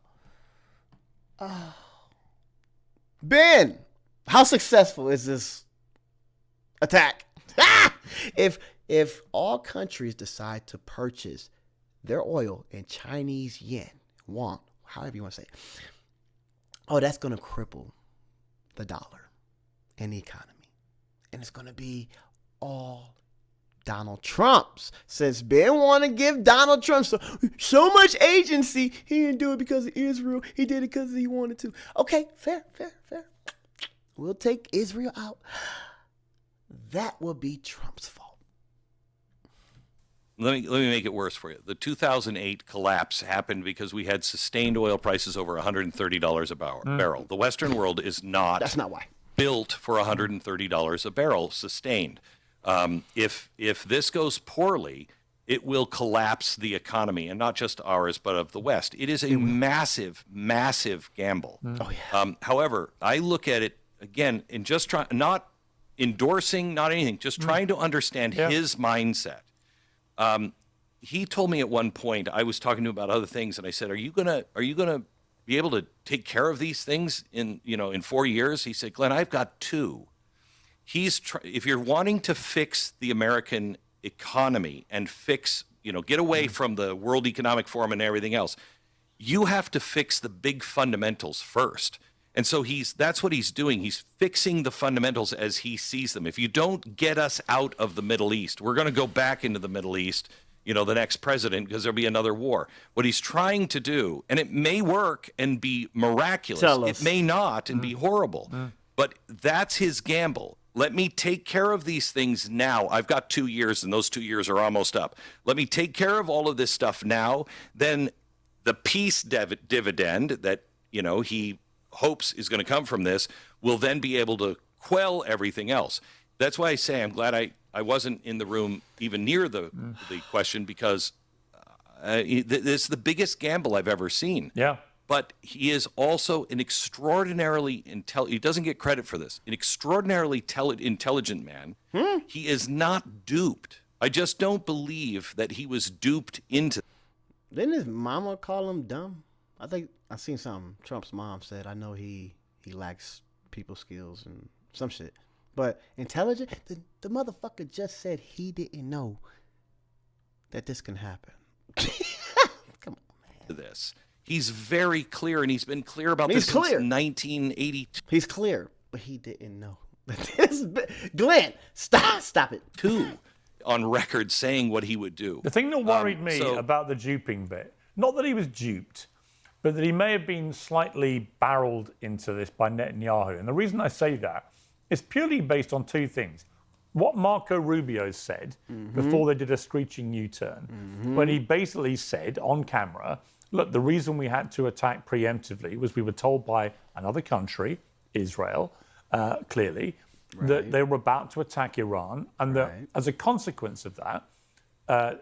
Speaker 1: Ben, how successful is this attack? If all countries decide to purchase their oil in Chinese yuan, however you want to say it, oh, that's going to cripple the dollar and the economy. And it's going to be all Donald Trump's. Since Ben want to give Donald Trump so much agency, he didn't do it because of Israel. He did it because he wanted to. Okay, fair. We'll take Israel out. That will be Trump's fault.
Speaker 10: Let me make it worse for you. The 2008 collapse happened because we had sustained oil prices over $130 a barrel. The Western world is not.
Speaker 1: That's not why.
Speaker 10: Built for $130 a barrel sustained. If this goes poorly, it will collapse the economy, and not just ours, but of the West. It is a massive, massive gamble.
Speaker 1: Oh yeah.
Speaker 10: However, I look at it again in just not endorsing, not anything, just trying to understand his mindset. He told me at one point, I was talking to him about other things, and I said, "Are you gonna be able to take care of these things in 4 years?" He said, "Glenn, I've got 2." If you're wanting to fix the American economy and get away from the World Economic Forum and everything else, You have to fix the big fundamentals first. And so that's what he's doing. He's fixing the fundamentals as he sees them. If you don't get us out of the Middle East, we're going to go back into the Middle East, the next president, because there'll be another war. What he's trying to do, and it may work and be miraculous. It may not and be horrible. But that's his gamble. Let me take care of these things now. I've got 2 years, and those 2 years are almost up. Let me take care of all of this stuff now. Then the peace dividend that, he hopes is going to come from this will then be able to quell everything else. That's why I say I'm glad I wasn't in the room even near the question, because this is the biggest gamble I've ever seen.
Speaker 2: Yeah.
Speaker 10: But he is also an extraordinarily he doesn't get credit for this, an extraordinarily intelligent man. He is not duped. I just don't believe that he was duped into.
Speaker 1: Didn't his mama call him dumb? I think I seen something Trump's mom said. I know he lacks people skills and some shit. But intelligent, the motherfucker just said he didn't know that this can happen. Come on, man.
Speaker 10: This. He's very clear, and he's been clear about this since 1982.
Speaker 1: He's clear, but he didn't know. Glenn, stop it.
Speaker 10: On record saying what he would do.
Speaker 2: The thing that worried me about the duping bit, not that he was duped, but that he may have been slightly barreled into this by Netanyahu. And the reason I say that is purely based on two things. What Marco Rubio said before they did a screeching U-turn, when he basically said on camera, look, the reason we had to attack preemptively was we were told by another country, Israel, clearly, that they were about to attack Iran, and that as a consequence of that,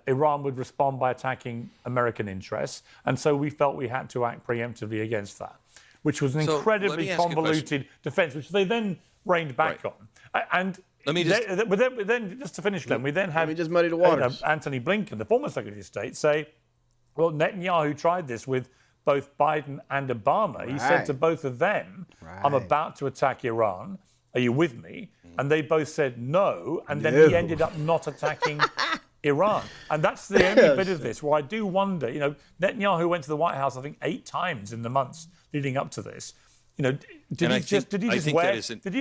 Speaker 2: Iran would respond by attacking American interests. And so we felt we had to act preemptively against that, which was an incredibly convoluted defense, which they then reined back on. And then, just to finish, Glenn, we then had
Speaker 1: just muddy the waters.
Speaker 2: Antony Blinken, the former Secretary of State, say, well, Netanyahu tried this with both Biden and Obama. He said to both of them, I'm about to attack Iran. Are you with me? And they both said no. And then he ended up not attacking Iran. And that's the only bit of this where I do wonder, Netanyahu went to the White House, I think, 8 times in the months leading up to this. Did he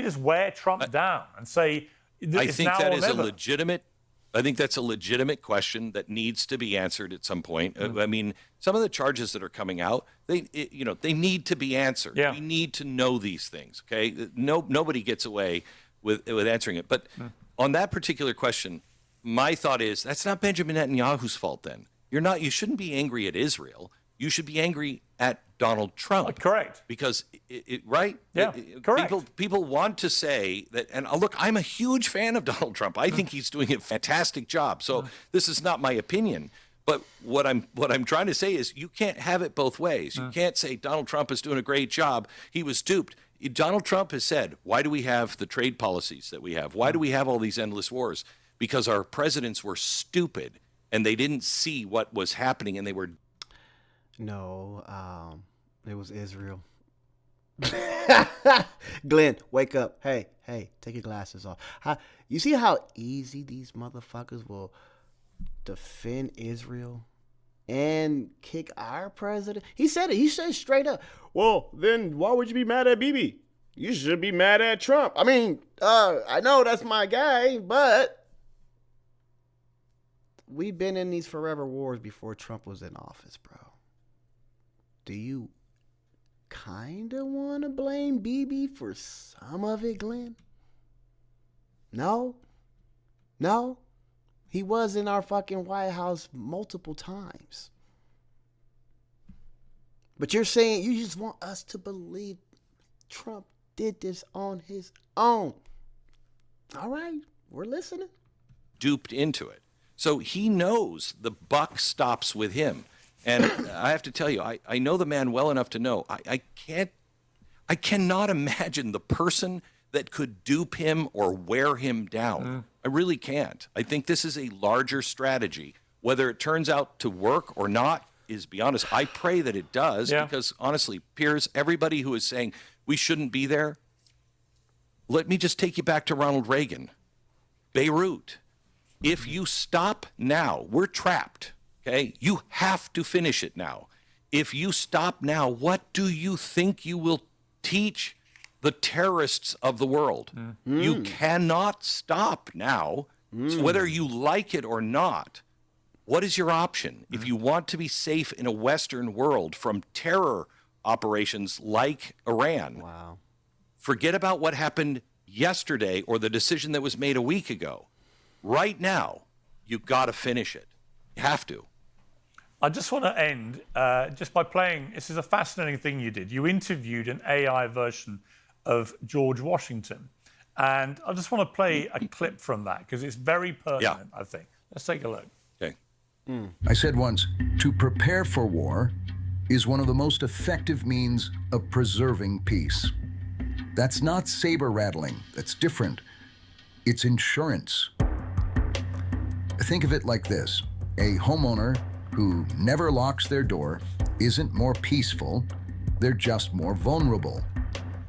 Speaker 2: just wear Trump down and say,
Speaker 10: I think that is I think that's a legitimate question that needs to be answered at some point. I mean, some of the charges that are coming out, they need to be answered. We need to know these things. Okay, nobody gets away with answering it. But on that particular question, my thought is that's not Benjamin Netanyahu's fault. Then you shouldn't be angry at Israel. You should be angry at Donald Trump.
Speaker 2: Correct.
Speaker 10: Because
Speaker 2: correct.
Speaker 10: People want to say that, and look, I'm a huge fan of Donald Trump. I think he's doing a fantastic job. So this is not my opinion. But what I'm trying to say is you can't have it both ways. You can't say Donald Trump is doing a great job. He was duped. Donald Trump has said, why do we have the trade policies that we have? Why do we have all these endless wars? Because our presidents were stupid and they didn't see what was happening, and they were.
Speaker 1: No, it was Israel. Glenn, wake up. Hey, take your glasses off. You see how easy these motherfuckers will defend Israel and kick our president? He said it. He said straight up, well, then why would you be mad at Bibi? You should be mad at Trump. I mean, I know that's my guy, but we've been in these forever wars before Trump was in office, bro. Do you kind of want to blame Bibi for some of it, Glenn? No? He was in our fucking White House multiple times. But you're saying you just want us to believe Trump did this on his own. All right, we're listening.
Speaker 10: Duped into it. So he knows the buck stops with him. And I have to tell you, I know the man well enough to know I cannot imagine the person that could dupe him or wear him down. I really can't. I think this is a larger strategy. Whether it turns out to work or not is beyond us. I pray that it does, because honestly, Piers, everybody who is saying we shouldn't be there, let me just take you back to Ronald Reagan. Beirut. If you stop now, we're trapped. Okay, you have to finish it now. If you stop now, what do you think you will teach the terrorists of the world? You cannot stop now. So whether you like it or not, what is your option? If you want to be safe in a Western world from terror operations like Iran, forget about what happened yesterday or the decision that was made a week ago. Right now, you've got to finish it. You have to.
Speaker 2: I just want to end just by playing. This is a fascinating thing you did. You interviewed an AI version of George Washington. And I just want to play a clip from that because it's very pertinent, I think. Let's take a look.
Speaker 10: Okay.
Speaker 11: I said once, to prepare for war is one of the most effective means of preserving peace. That's not saber rattling. That's different. It's insurance. Think of it like this. A homeowner who never locks their door isn't more peaceful. They're just more vulnerable.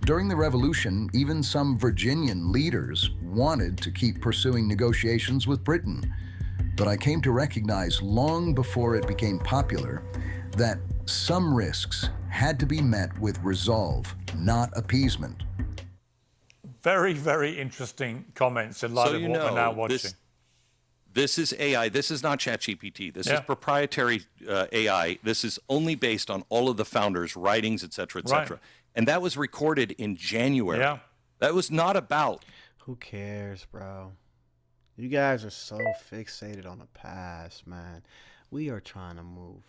Speaker 11: During the Revolution, even some Virginian leaders wanted to keep pursuing negotiations with Britain. But I came to recognize long before it became popular that some risks had to be met with resolve, not appeasement.
Speaker 2: Very, very interesting comments in light of what we're now watching.
Speaker 10: This is AI. This is not ChatGPT. This is proprietary AI. This is only based on all of the founders' writings, et cetera, et cetera. And that was recorded in January. That was not about.
Speaker 1: Who cares, bro? You guys are so fixated on the past, man. We are trying to move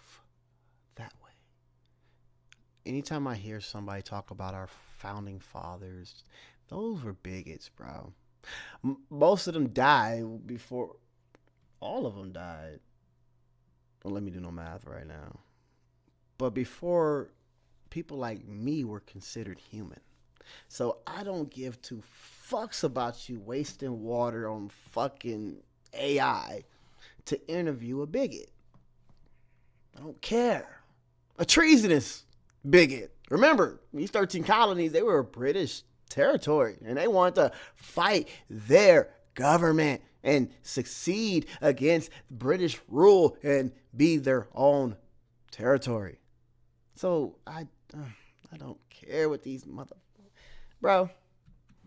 Speaker 1: that way. Anytime I hear somebody talk about our founding fathers, those were bigots, bro. Most of them died before. All of them died. Well, let me do no math right now. But before people like me were considered human. So I don't give two fucks about you wasting water on fucking AI to interview a bigot. I don't care. A treasonous bigot. Remember, these 13 colonies, they were a British territory and they wanted to fight their government and succeed against British rule and be their own territory. So I don't care what these bro.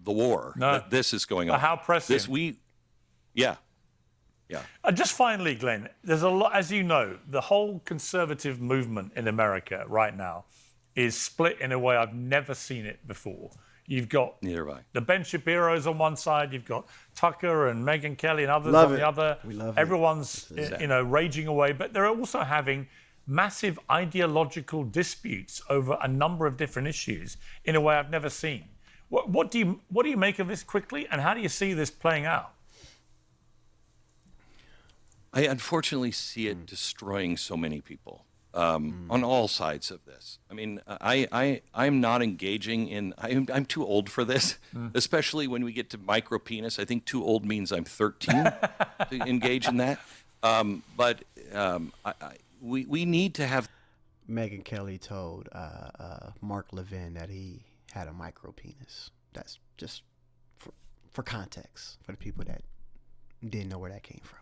Speaker 10: The war.
Speaker 2: No.
Speaker 10: This is going on.
Speaker 2: How pressing.
Speaker 10: Yeah.
Speaker 2: Just finally, Glenn, there's a lot, as you know, the whole conservative movement in America right now is split in a way I've never seen it before. You've got the Ben Shapiro's on one side, you've got Tucker and Megyn Kelly and others on the other.
Speaker 1: We love
Speaker 2: Everyone's raging away, but they're also having massive ideological disputes over a number of different issues in a way I've never seen. What do you make of this quickly, and how do you see this playing out?
Speaker 10: I unfortunately see it destroying so many people. On all sides of this. I mean, I'm not engaging in, I'm too old for this, especially when we get to micro penis. I think too old means I'm 13 to engage in that. But we need to have.
Speaker 1: Megyn Kelly told Mark Levin that he had a micro penis. That's just for context, for the people that didn't know where that came from.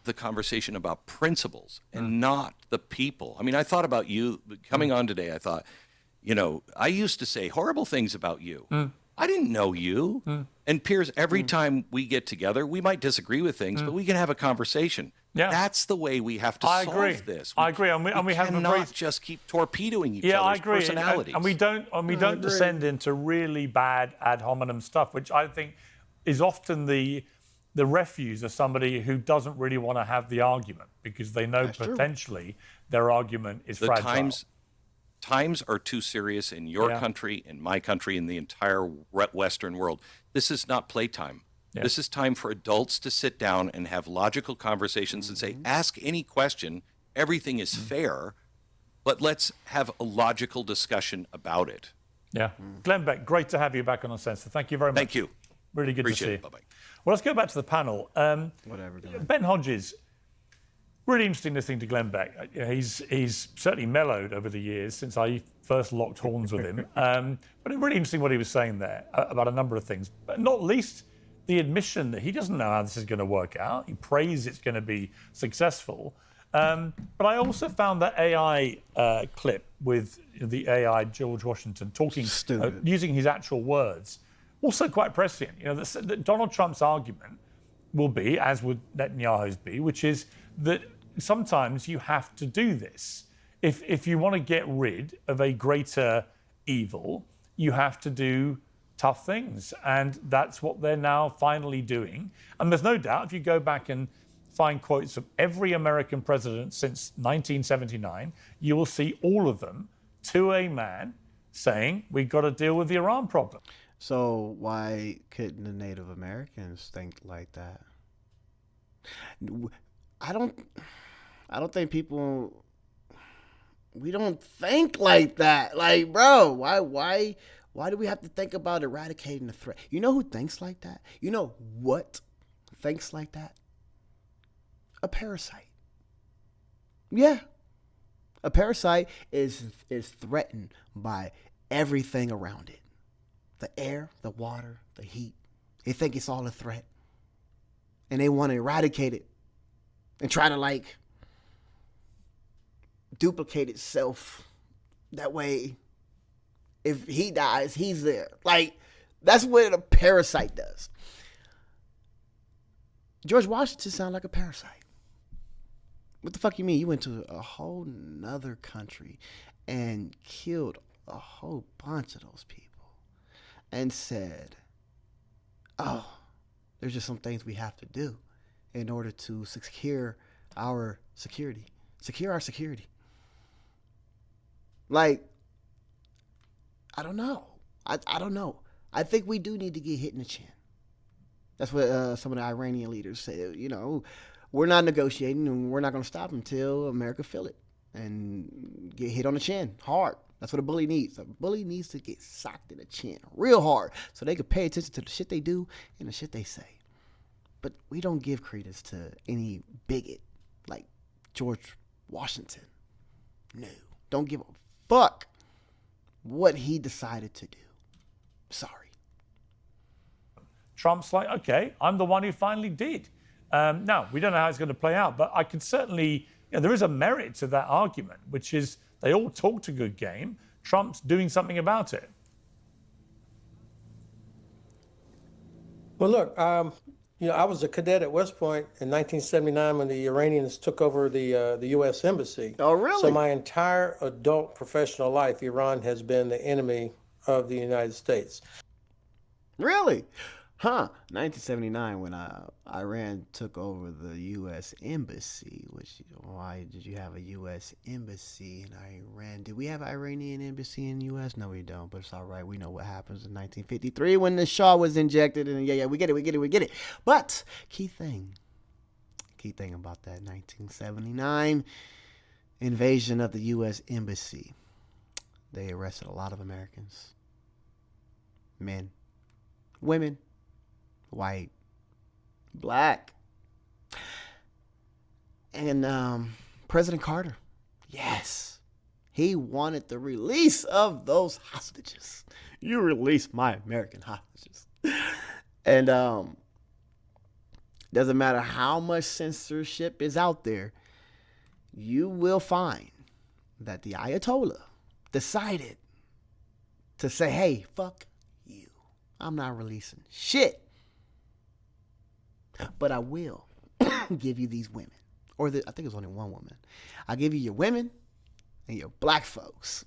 Speaker 10: The conversation about principles and not the people. I mean, I thought about you coming on today. I thought, I used to say horrible things about you. I didn't know you. And Piers, every time we get together, we might disagree with things, but we can have a conversation. That's the way we have to solve this.
Speaker 2: I agree. And we have
Speaker 10: cannot just keep torpedoing each other's personalities.
Speaker 2: And we don't descend into really bad ad hominem stuff, which I think is often the refuse of somebody who doesn't really want to have the argument because they know potentially their argument is fragile.
Speaker 10: Times are too serious in your country, in my country, in the entire Western world. This is not playtime. This is time for adults to sit down and have logical conversations and say, ask any question. Everything is fair, but let's have a logical discussion about it.
Speaker 2: Glenn Beck, great to have you back on Uncensored. Thank you very much.
Speaker 10: Thank you.
Speaker 2: Really good
Speaker 10: Appreciate
Speaker 2: to see
Speaker 10: it.
Speaker 2: you.
Speaker 10: Bye-bye.
Speaker 2: Well, let's go back to the panel.
Speaker 1: Whatever.
Speaker 2: Ben Hodges, really interesting listening to Glenn Beck. He's certainly mellowed over the years since I first locked horns with him. But really interesting what he was saying there about a number of things, but not least the admission that he doesn't know how this is going to work out. He prays it's going to be successful. But I also found that AI clip with the AI George Washington talking, using his actual words, also quite prescient. You know, that Donald Trump's argument will be, as would Netanyahu's be, which is that sometimes you have to do this. If you want to get rid of a greater evil, you have to do tough things. And that's what they're now finally doing. And there's no doubt, if you go back and find quotes of every American president since 1979, you will see all of them, to a man, saying, we've got to deal with the Iran problem.
Speaker 1: So why couldn't the Native Americans think like that? I don't think people, we don't think like that. Like, bro, why do we have to think about eradicating the threat? You know who thinks like that? You know what thinks like that? A parasite. Yeah. A parasite is threatened by everything around it. The air, the water, the heat. They think it's all a threat. And they want to eradicate it and try to, like, duplicate itself. That way, if he dies, he's there. Like, that's what a parasite does. George Washington sounded like a parasite. What the fuck you mean? You went to a whole nother country and killed a whole bunch of those people and said, oh, there's just some things we have to do in order to secure our security. Secure our security. Like, I don't know. I don't know. I think we do need to get hit in the chin. That's what some of the Iranian leaders say. You know, we're not negotiating and we're not going to stop until America feel it and get hit on the chin hard. That's what a bully needs. A bully needs to get socked in the chin real hard so they can pay attention to the shit they do and the shit they say. But we don't give credence to any bigot like George Washington. No, don't give a fuck what he decided to do. Sorry.
Speaker 2: Trump's like, okay, I'm the one who finally did. Now, we don't know how it's going to play out, but I can certainly, there is a merit to that argument, which is they all talked a good game. Trump's doing something about it.
Speaker 6: Well, look, I was a cadet at West Point in 1979 when the Iranians took over the U.S. Embassy.
Speaker 1: Oh, really?
Speaker 6: So my entire adult professional life, Iran has been the enemy of the United States.
Speaker 1: Really? Huh. 1979 when Iran took over the U.S. Embassy, which, why did you have a U.S. Embassy in Iran? Did we have an Iranian embassy in the U.S.? No, we don't, but it's all right. We know what happens in 1953 when the Shah was injected, and yeah, we get it. But key thing about that 1979 invasion of the U.S. Embassy, they arrested a lot of Americans. Men, women, white, black. And President Carter, yes, he wanted the release of those hostages. You release my American hostages. And doesn't matter how much censorship is out there, you will find that the Ayatollah decided to say, hey, fuck you. I'm not releasing shit. But I will give you these women. Or I think it was only one woman. I'll give you your women and your black folks.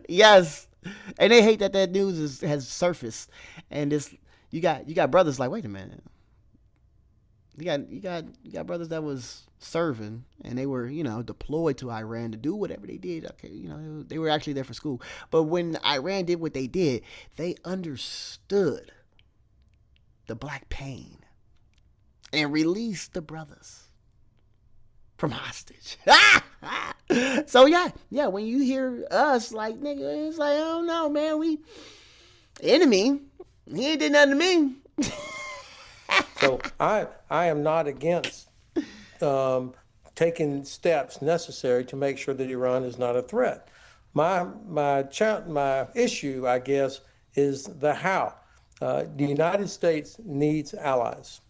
Speaker 1: Yes. And they hate that news has surfaced. And you got brothers like, wait a minute. You got brothers that was serving and they were, deployed to Iran to do whatever they did. Okay, they were actually there for school. But when Iran did what they did, they understood the black pain and released the brothers from hostage. So yeah, when you hear us like, nigga, it's like, oh no, man, we enemy. He ain't did nothing to me.
Speaker 6: So I am not against taking steps necessary to make sure that Iran is not a threat. My issue, I guess, is the how. The United States needs allies.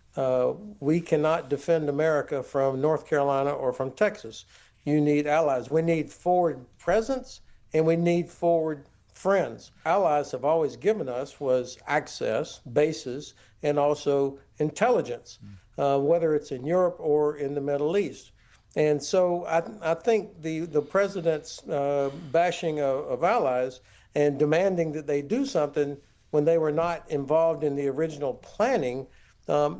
Speaker 6: we cannot defend America from North Carolina or from Texas. You need allies. We need forward presence and we need forward friends. Allies have always given us was access, bases, and also intelligence, whether it's in Europe or in the Middle East. And so I think the president's bashing of allies and demanding that they do something when they were not involved in the original planning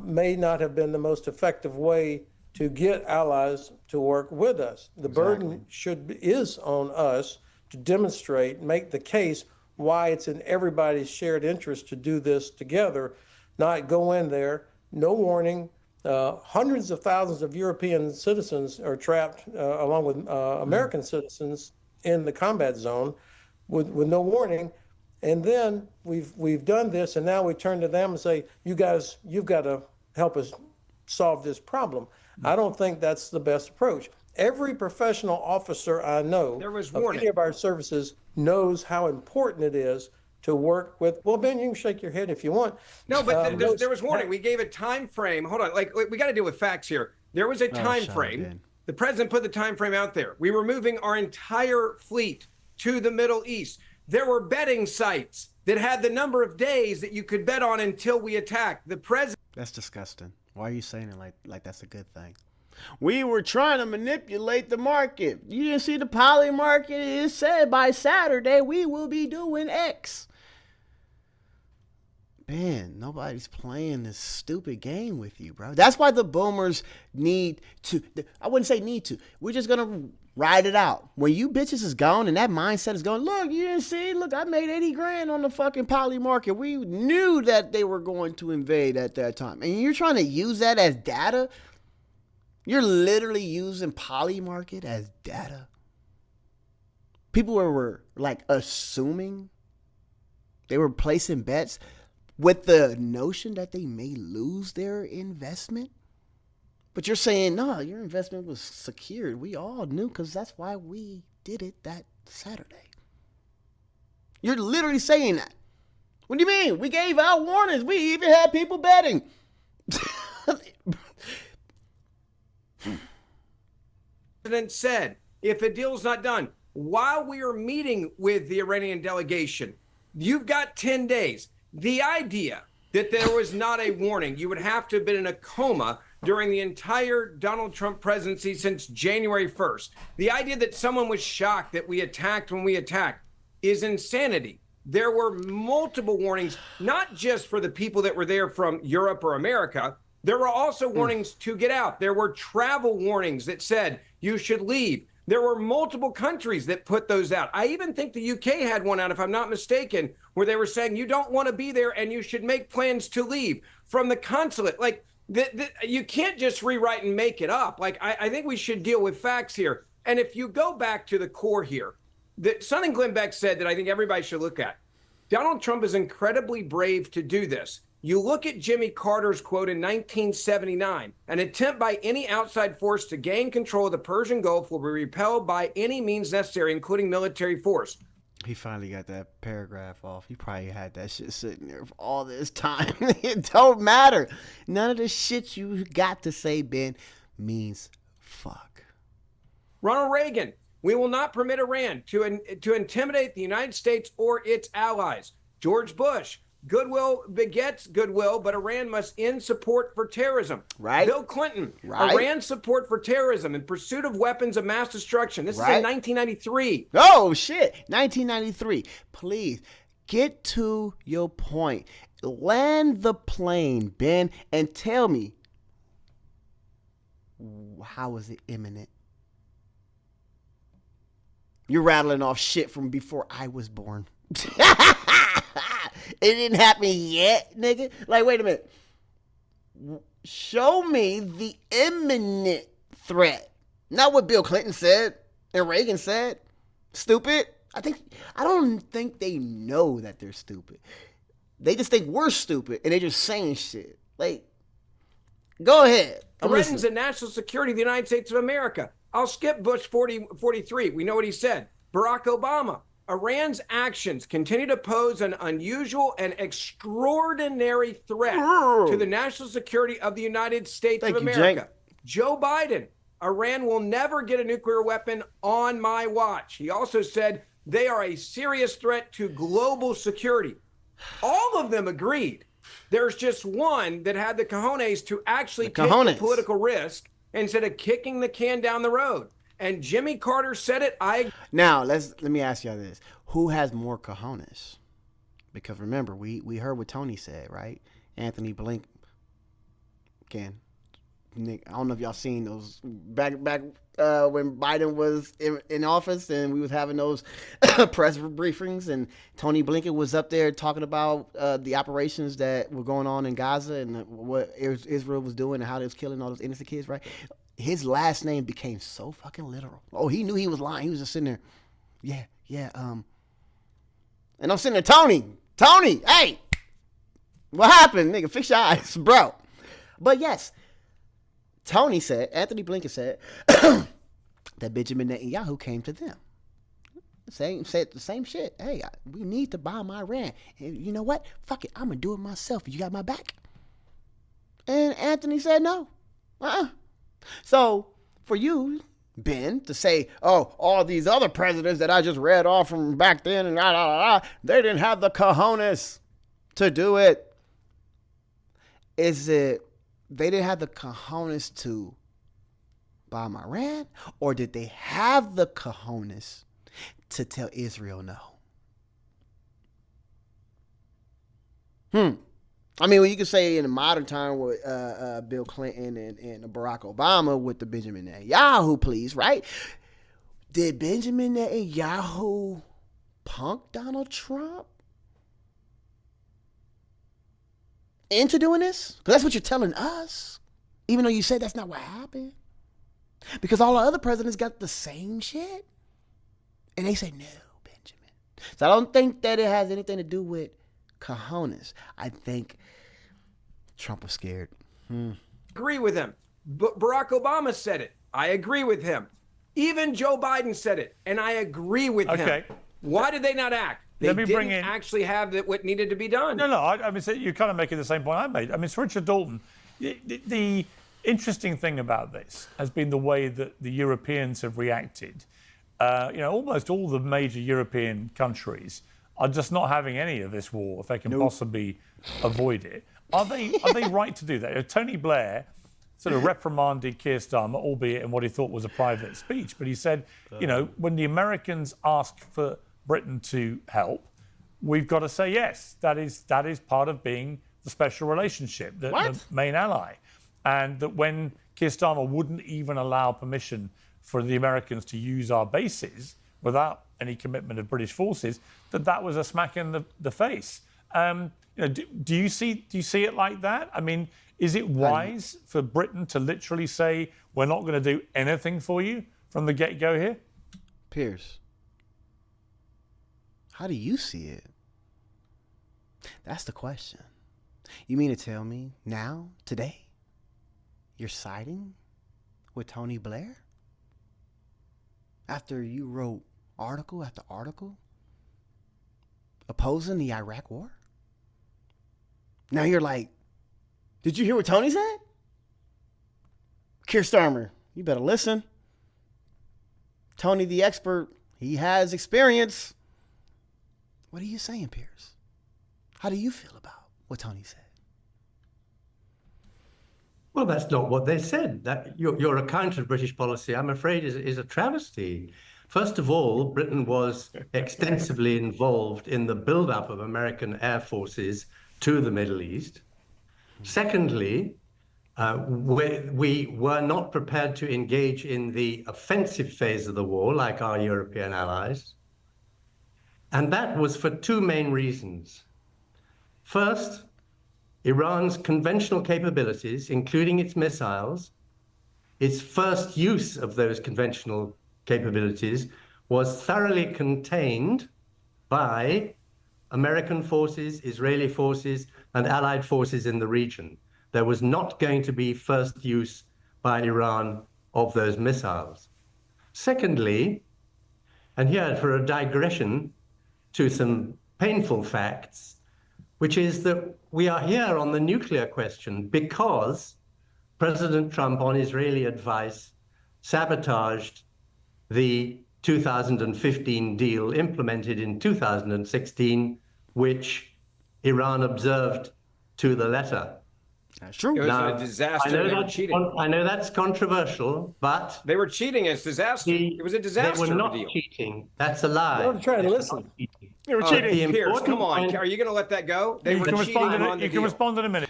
Speaker 6: may not have been the most effective way to get allies to work with us. The burden is on us to demonstrate, make the case why it's in everybody's shared interest to do this together, not go in there, no warning. Hundreds of thousands of European citizens are trapped, along with American citizens, in the combat zone with no warning. And then we've done this, and now we turn to them and say, you guys, you've got to help us solve this problem. I don't think that's the best approach. Every professional officer I know of any of our services knows how important it is to work with. Well, Ben, you can shake your head if you want.
Speaker 8: No, but there was warning. We gave a time frame. Hold on, like we got to deal with facts here. There was a time frame. The president put the time frame out there. We were moving our entire fleet to the Middle East. There were betting sites that had the number of days that you could bet on until we attacked. The president.
Speaker 1: That's disgusting. Why are you saying it like that's a good thing? We were trying to manipulate the market. You didn't see the poly market? It said by Saturday we will be doing X. Man, nobody's playing this stupid game with you, bro. That's why the boomers need to, I wouldn't say need to. We're just going to ride it out. When you bitches is gone and that mindset is going, look, you didn't see, look, I made 80 grand on the fucking poly market. We knew that they were going to invade at that time. And you're trying to use that as data? You're literally using poly market as data. People were like assuming, they were placing bets with the notion that they may lose their investment. But you're saying, no, your investment was secured. We all knew because that's why we did it that Saturday. You're literally saying that. What do you mean? We gave out warnings. We even had people betting.
Speaker 8: President said, if a deal's not done, while we are meeting with the Iranian delegation, you've got 10 days. The idea that there was not a warning, you would have to have been in a coma during the entire Donald Trump presidency since January 1st. The idea that someone was shocked that we attacked when we attacked is insanity. There were multiple warnings, not just for the people that were there from Europe or America. There were also warnings to get out. There were travel warnings that said you should leave. There were multiple countries that put those out. I even think the UK had one out, if I'm not mistaken, where they were saying you don't want to be there and you should make plans to leave from the consulate. Like, you can't just rewrite and make it up. Like, I think we should deal with facts here. And if you go back to the core here, something Glenn Beck said that I think everybody should look at. Donald Trump is incredibly brave to do this. You look at Jimmy Carter's quote in 1979, an attempt by any outside force to gain control of the Persian Gulf will be repelled by any means necessary, including military force.
Speaker 1: He finally got that paragraph off. He probably had that shit sitting there for all this time. It don't matter. None of the shit you got to say, Ben, means fuck.
Speaker 8: Ronald Reagan, we will not permit Iran to intimidate the United States or its allies. George Bush, goodwill begets goodwill, but Iran must end support for terrorism.
Speaker 1: Right.
Speaker 8: Bill Clinton,
Speaker 1: right.
Speaker 8: Iran's support for terrorism in pursuit of weapons of mass destruction. This
Speaker 1: right.
Speaker 8: is in 1993.
Speaker 1: Oh, shit. 1993. Please, get to your point. Land the plane, Ben, and tell me, how is it imminent? You're rattling off shit from before I was born. It didn't happen yet, nigga. Like, wait a minute. Show me the imminent threat. Not what Bill Clinton said and Reagan said. Stupid. I don't think they know that they're stupid. They just think we're stupid and they're just saying shit. Like, go ahead.
Speaker 8: Threatens the national security of the United States of America. I'll skip Bush 43. We know what he said. Barack Obama. Iran's actions continue to pose an unusual and extraordinary threat to the national security of the United States of America. Joe Biden, Iran will never get a nuclear weapon on my watch. He also said they are a serious threat to global security. All of them agreed. There's just one that had the cojones to actually take the political risk instead of kicking the can down the road. And Jimmy Carter said it.
Speaker 1: Now, let me ask y'all this. Who has more cojones? Because remember, we heard what Tony said, right? Anthony Blinken. Nick, I don't know if y'all seen those back when Biden was in office and we was having those press briefings, and Tony Blinken was up there talking about the operations that were going on in Gaza and what Israel was doing and how they was killing all those innocent kids, right? His last name became so fucking literal. Oh, he knew he was lying. He was just sitting there. Yeah. And I'm sitting there, Tony, hey, what happened, nigga? Fix your eyes, bro. But yes, Anthony Blinken said that Benjamin Netanyahu came to them. Said the same shit. Hey, we need to bomb Iran. And you know what? Fuck it. I'm going to do it myself. You got my back? And Anthony said no. So for you, Ben, to say, oh, all these other presidents that I just read off from back then and they didn't have the cojones to do it. Is it they didn't have the cojones to bomb Iran, or did they have the cojones to tell Israel no? I mean, well, you could say in the modern time with Bill Clinton and Barack Obama with the Benjamin Netanyahu, please, right? Did Benjamin Netanyahu punk Donald Trump into doing this? Because that's what you're telling us, even though you said that's not what happened. Because all the other presidents got the same shit. And they say, no, Benjamin. So I don't think that it has anything to do with cojones. I think Trump was scared.
Speaker 8: Agree with him. Barack Obama said it. I agree with him. Even Joe Biden said it, and I agree with him. Why did they not act? They didn't actually have what needed to be done.
Speaker 2: No. I mean, so you're kind of making the same point I made. I mean, it's Richard Dalton. The interesting thing about this has been the way that the Europeans have reacted. Almost all the major European countries are just not having any of this war if they can possibly avoid it. Are they right to do that? Tony Blair sort of reprimanded Keir Starmer, albeit in what he thought was a private speech. But he said, when the Americans ask for Britain to help, we've got to say yes. That is part of being the special relationship, the main ally. And that when Keir Starmer wouldn't even allow permission for the Americans to use our bases without any commitment of British forces, that was a smack in the face. Do you see it like that? I mean, is it wise for Britain to literally say we're not going to do anything for you from the get-go here?
Speaker 1: Piers, how do you see it? That's the question. You mean to tell me now, today, you're siding with Tony Blair? After you wrote article after article opposing the Iraq war? Now you're like, did you hear what Tony said? Keir Starmer, you better listen. Tony the expert, he has experience. What are you saying, Piers? How do you feel about what Tony said?
Speaker 7: Well, that's not what they said. That your account of British policy, I'm afraid, is a travesty. First of all, Britain was extensively involved in the buildup of American air forces to the Middle East. Secondly, we were not prepared to engage in the offensive phase of the war like our European allies. And that was for two main reasons. First, Iran's conventional capabilities, including its missiles, its first use of those conventional capabilities was thoroughly contained by American forces, Israeli forces, and allied forces in the region. There was not going to be first use by Iran of those missiles. Secondly, and here for a digression, to some painful facts, which is that we are here on the nuclear question because President Trump, on Israeli advice, sabotaged the 2015 deal implemented in 2016, which Iran observed to the letter.
Speaker 1: That's true.
Speaker 8: It was
Speaker 7: Now,
Speaker 8: a disaster. They were cheating.
Speaker 7: I know that's controversial, but
Speaker 8: They were cheating. It's disaster. It was a disaster.
Speaker 7: They were not
Speaker 8: deal.
Speaker 7: cheating. That's a lie.
Speaker 6: Don't try to listen.
Speaker 1: They were cheating.
Speaker 8: Piers, come on. Are you going to let that go? They
Speaker 2: You
Speaker 8: were
Speaker 2: can
Speaker 8: cheating
Speaker 2: respond
Speaker 8: on the
Speaker 2: you
Speaker 8: deal.
Speaker 2: can respond in a minute.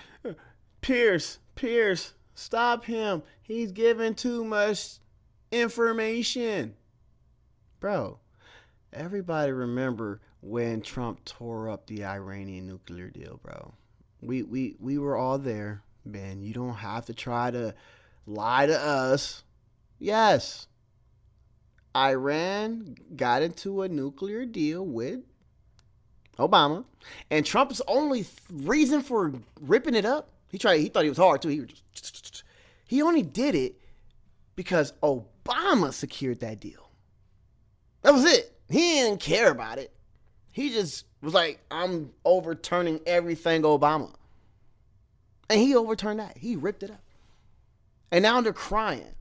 Speaker 1: Piers, stop him. He's giving too much information. Bro, everybody remember when Trump tore up the Iranian nuclear deal, bro. We were all there, man. You don't have to try to lie to us. Yes, Iran got into a nuclear deal with Obama, and Trump's only reason for ripping it up, he thought he was hard too. He only did it because Obama secured that deal. That was it. He didn't care about it. He just was like, I'm overturning everything Obama. And he overturned that. He ripped it up. And now they're crying.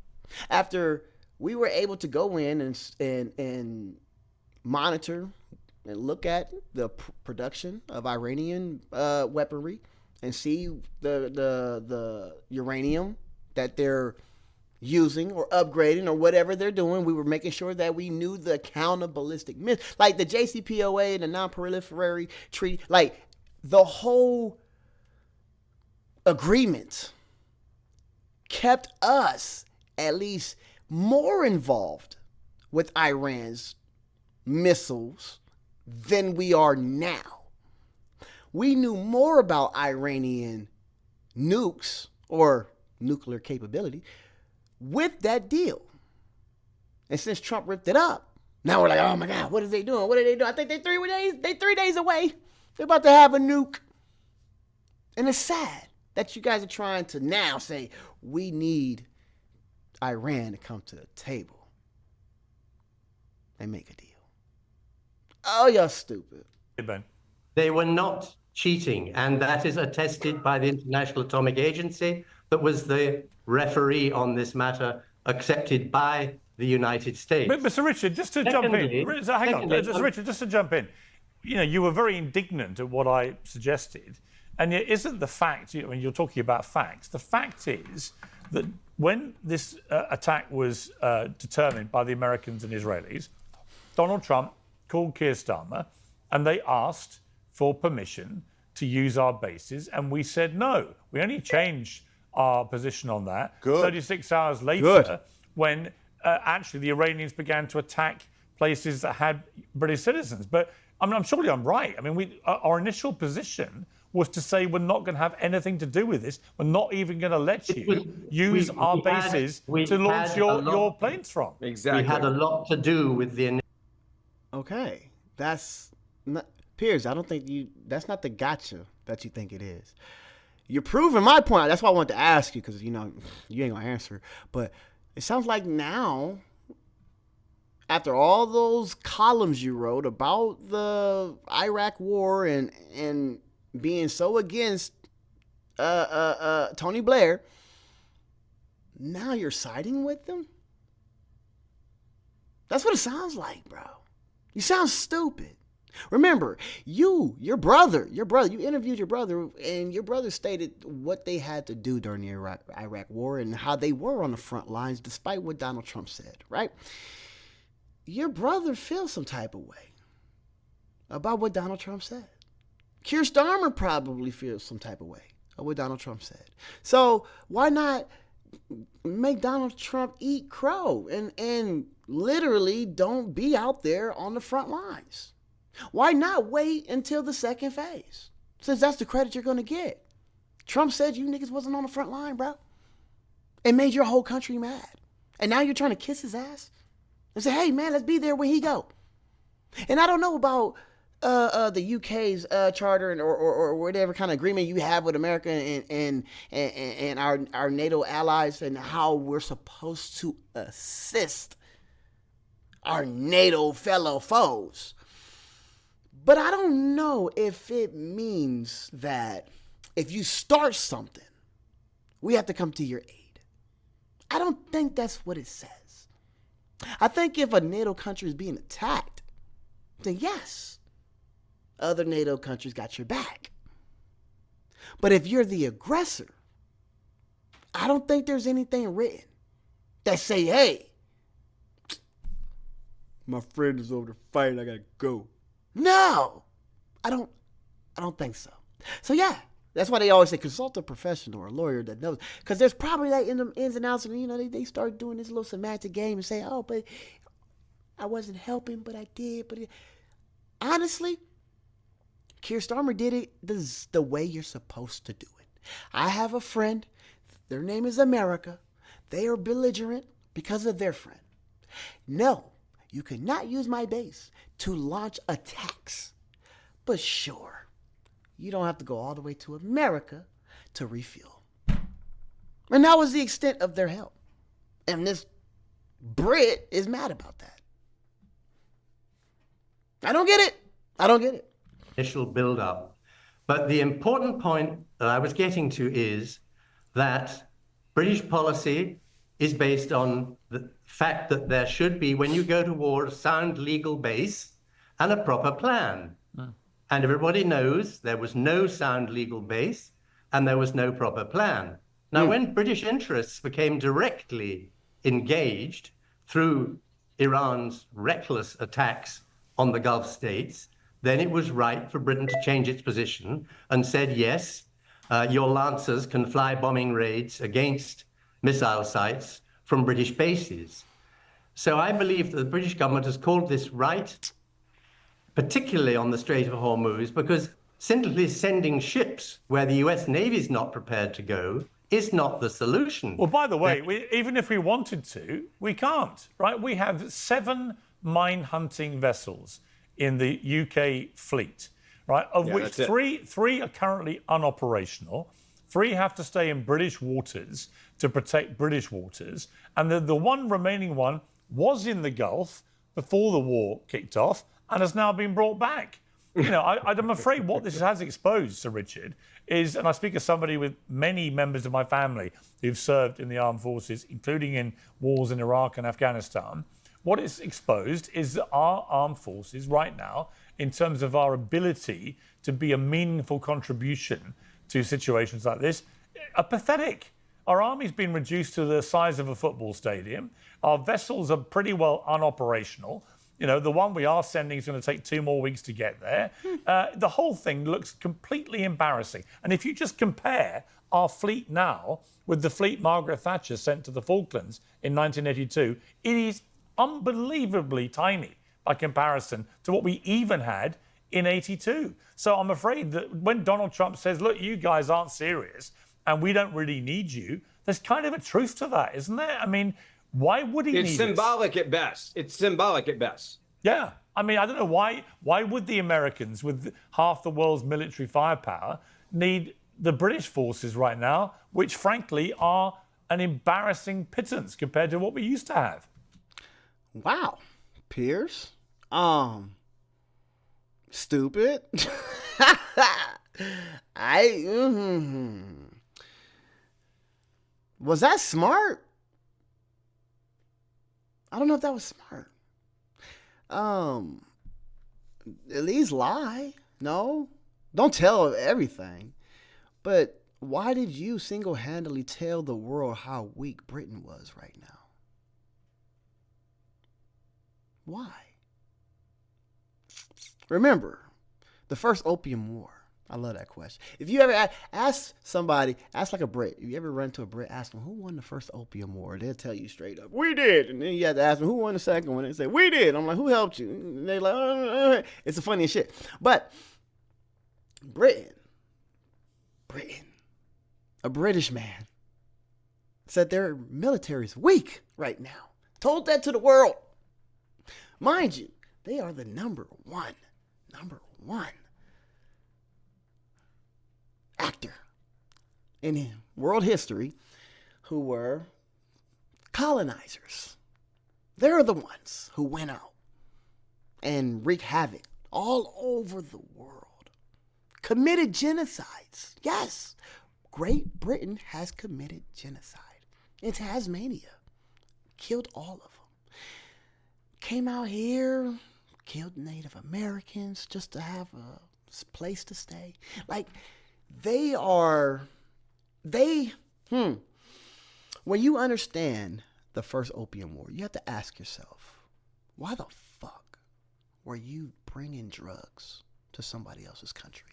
Speaker 1: After we were able to go in and monitor and look at the production of Iranian weaponry and see the uranium that they're using or upgrading or whatever they're doing, we were making sure that we knew the counter-ballistic missiles, like the JCPOA and the non-proliferatory treaty, like the whole agreement kept us at least more involved with Iran's missiles than we are now. We knew more about Iranian nukes or nuclear capability with that deal. And since Trump ripped it up, now we're like, oh my God, what are they doing? What are they doing? I think they 3 days away. They're about to have a nuke. And it's sad that you guys are trying to now say, we need Iran to come to the table and make a deal. Oh, you're stupid.
Speaker 2: Hey, Ben.
Speaker 7: They were not cheating, and that is attested by the International Atomic Agency, that was the referee on this matter, accepted by the United States.
Speaker 2: But Sir Richard, just to jump in. Richard, just to jump in. You know, you were very indignant at what I suggested, and it isn't the fact, when you're talking about facts, the fact is that when this attack was determined by the Americans and Israelis, Donald Trump called Keir Starmer, and they asked for permission to use our bases, and we said no. We only changed our position on that 36 hours later when actually the Iranians began to attack places that had British citizens. But I'm surely I'm right. I mean, our initial position was to say we're not going to have anything to do with this. We're not even going to let you use our bases to launch your planes from.
Speaker 8: Exactly.
Speaker 7: We had a lot to do with the...
Speaker 1: Okay, that's not, Piers, I don't think that's not the gotcha that you think it is. You're proving my point. That's why I wanted to ask you, because, you know, you ain't going to answer. But it sounds like now, after all those columns you wrote about the Iraq war and being so against Tony Blair, now you're siding with them? That's what it sounds like, bro. You sound stupid. Remember, your brother, you interviewed your brother, and your brother stated what they had to do during the Iraq war and how they were on the front lines despite what Donald Trump said, right? Your brother feels some type of way about what Donald Trump said. Keir Starmer probably feels some type of way about what Donald Trump said. So why not make Donald Trump eat crow and literally don't be out there on the front lines? Why not wait until the second phase? Since that's the credit you're going to get. Trump said you niggas wasn't on the front line, bro. It made your whole country mad. And now you're trying to kiss his ass and say, hey, man, let's be there when he go. And I don't know about the UK's charter or whatever kind of agreement you have with America and our NATO allies and how we're supposed to assist our NATO fellow foes. But I don't know if it means that if you start something, we have to come to your aid. I don't think that's what it says. I think if a NATO country is being attacked, then yes, other NATO countries got your back. But if you're the aggressor, I don't think there's anything written that say, hey, my friend is over to fight, I gotta go. No, I don't think so. So yeah, that's why they always say consult a professional or a lawyer that knows. Because there's probably that in the ins and outs, and they start doing this little semantic game and say, oh, but I wasn't helping, but I did. Honestly, Keir Starmer did it the way you're supposed to do it. I have a friend, their name is America. They are belligerent because of their friend. No, you cannot use my base to launch attacks. But sure, you don't have to go all the way to America to refuel. And that was the extent of their help. And this Brit is mad about that. I don't get it.
Speaker 7: Initial build-up. But the important point that I was getting to is that British policy is based on the fact that there should be, when you go to war, a sound legal base and a proper plan. And everybody knows there was no sound legal base and there was no proper plan. Now, when British interests became directly engaged through Iran's reckless attacks on the Gulf states, then it was right for Britain to change its position and said, yes, your Lancers can fly bombing raids against missile sites from British bases. So I believe that the British government has called this right, particularly on the Strait of Hormuz, because simply sending ships where the US Navy is not prepared to go is not the solution.
Speaker 2: Well, by the way, even if we wanted to, we can't, right? We have 7 mine-hunting vessels in the UK fleet, right? Of which three are currently unoperational. 3 have to stay in British waters to protect British waters. And the one remaining one was in the Gulf before the war kicked off and has now been brought back. You know, I'm afraid what this has exposed, Sir Richard, is, and I speak as somebody with many members of my family who've served in the armed forces, including in wars in Iraq and Afghanistan. What it's exposed is that our armed forces right now, in terms of our ability to be a meaningful contribution to situations like this, are pathetic. Our army's been reduced to the size of a football stadium. Our vessels are pretty well unoperational. You know, the one we are sending is going to take 2 more weeks to get there. The whole thing looks completely embarrassing. And if you just compare our fleet now with the fleet Margaret Thatcher sent to the Falklands in 1982, it is unbelievably tiny by comparison to what we even had in 82. So I'm afraid that when Donald Trump says, look, you guys aren't serious and we don't really need you, there's kind of a truth to that, isn't there? I mean, why would he need
Speaker 8: It's symbolic at best. It's symbolic at best.
Speaker 2: Yeah. I mean, I don't know why would the Americans, with half the world's military firepower, need the British forces right now, which frankly are an embarrassing pittance compared to what we used to have.
Speaker 1: Wow. Piers? Stupid. Was that smart? I don't know if that was smart. At least lie. No, don't tell everything. But why did you single-handedly tell the world how weak Britain was right now? Why? Remember, the first Opium War. I love that question. If you ever ask somebody, ask like a Brit. If you ever run into a Brit, ask them, who won the first Opium War? They'll tell you straight up, we did. And then you have to ask them, who won the second one? And they say, we did. I'm like, who helped you? And they're like, it's the funniest shit. But Britain, a British man, said their military is weak right now. Told that to the world. Mind you, they are the number one actor in world history who were colonizers. They're the ones who went out and wreaked havoc all over the world, committed genocides. Yes, Great Britain has committed genocide. In Tasmania, killed all of them. Came out here, killed Native Americans just to have a place to stay. Like, when you understand the first Opium War, you have to ask yourself, why the fuck were you bringing drugs to somebody else's country?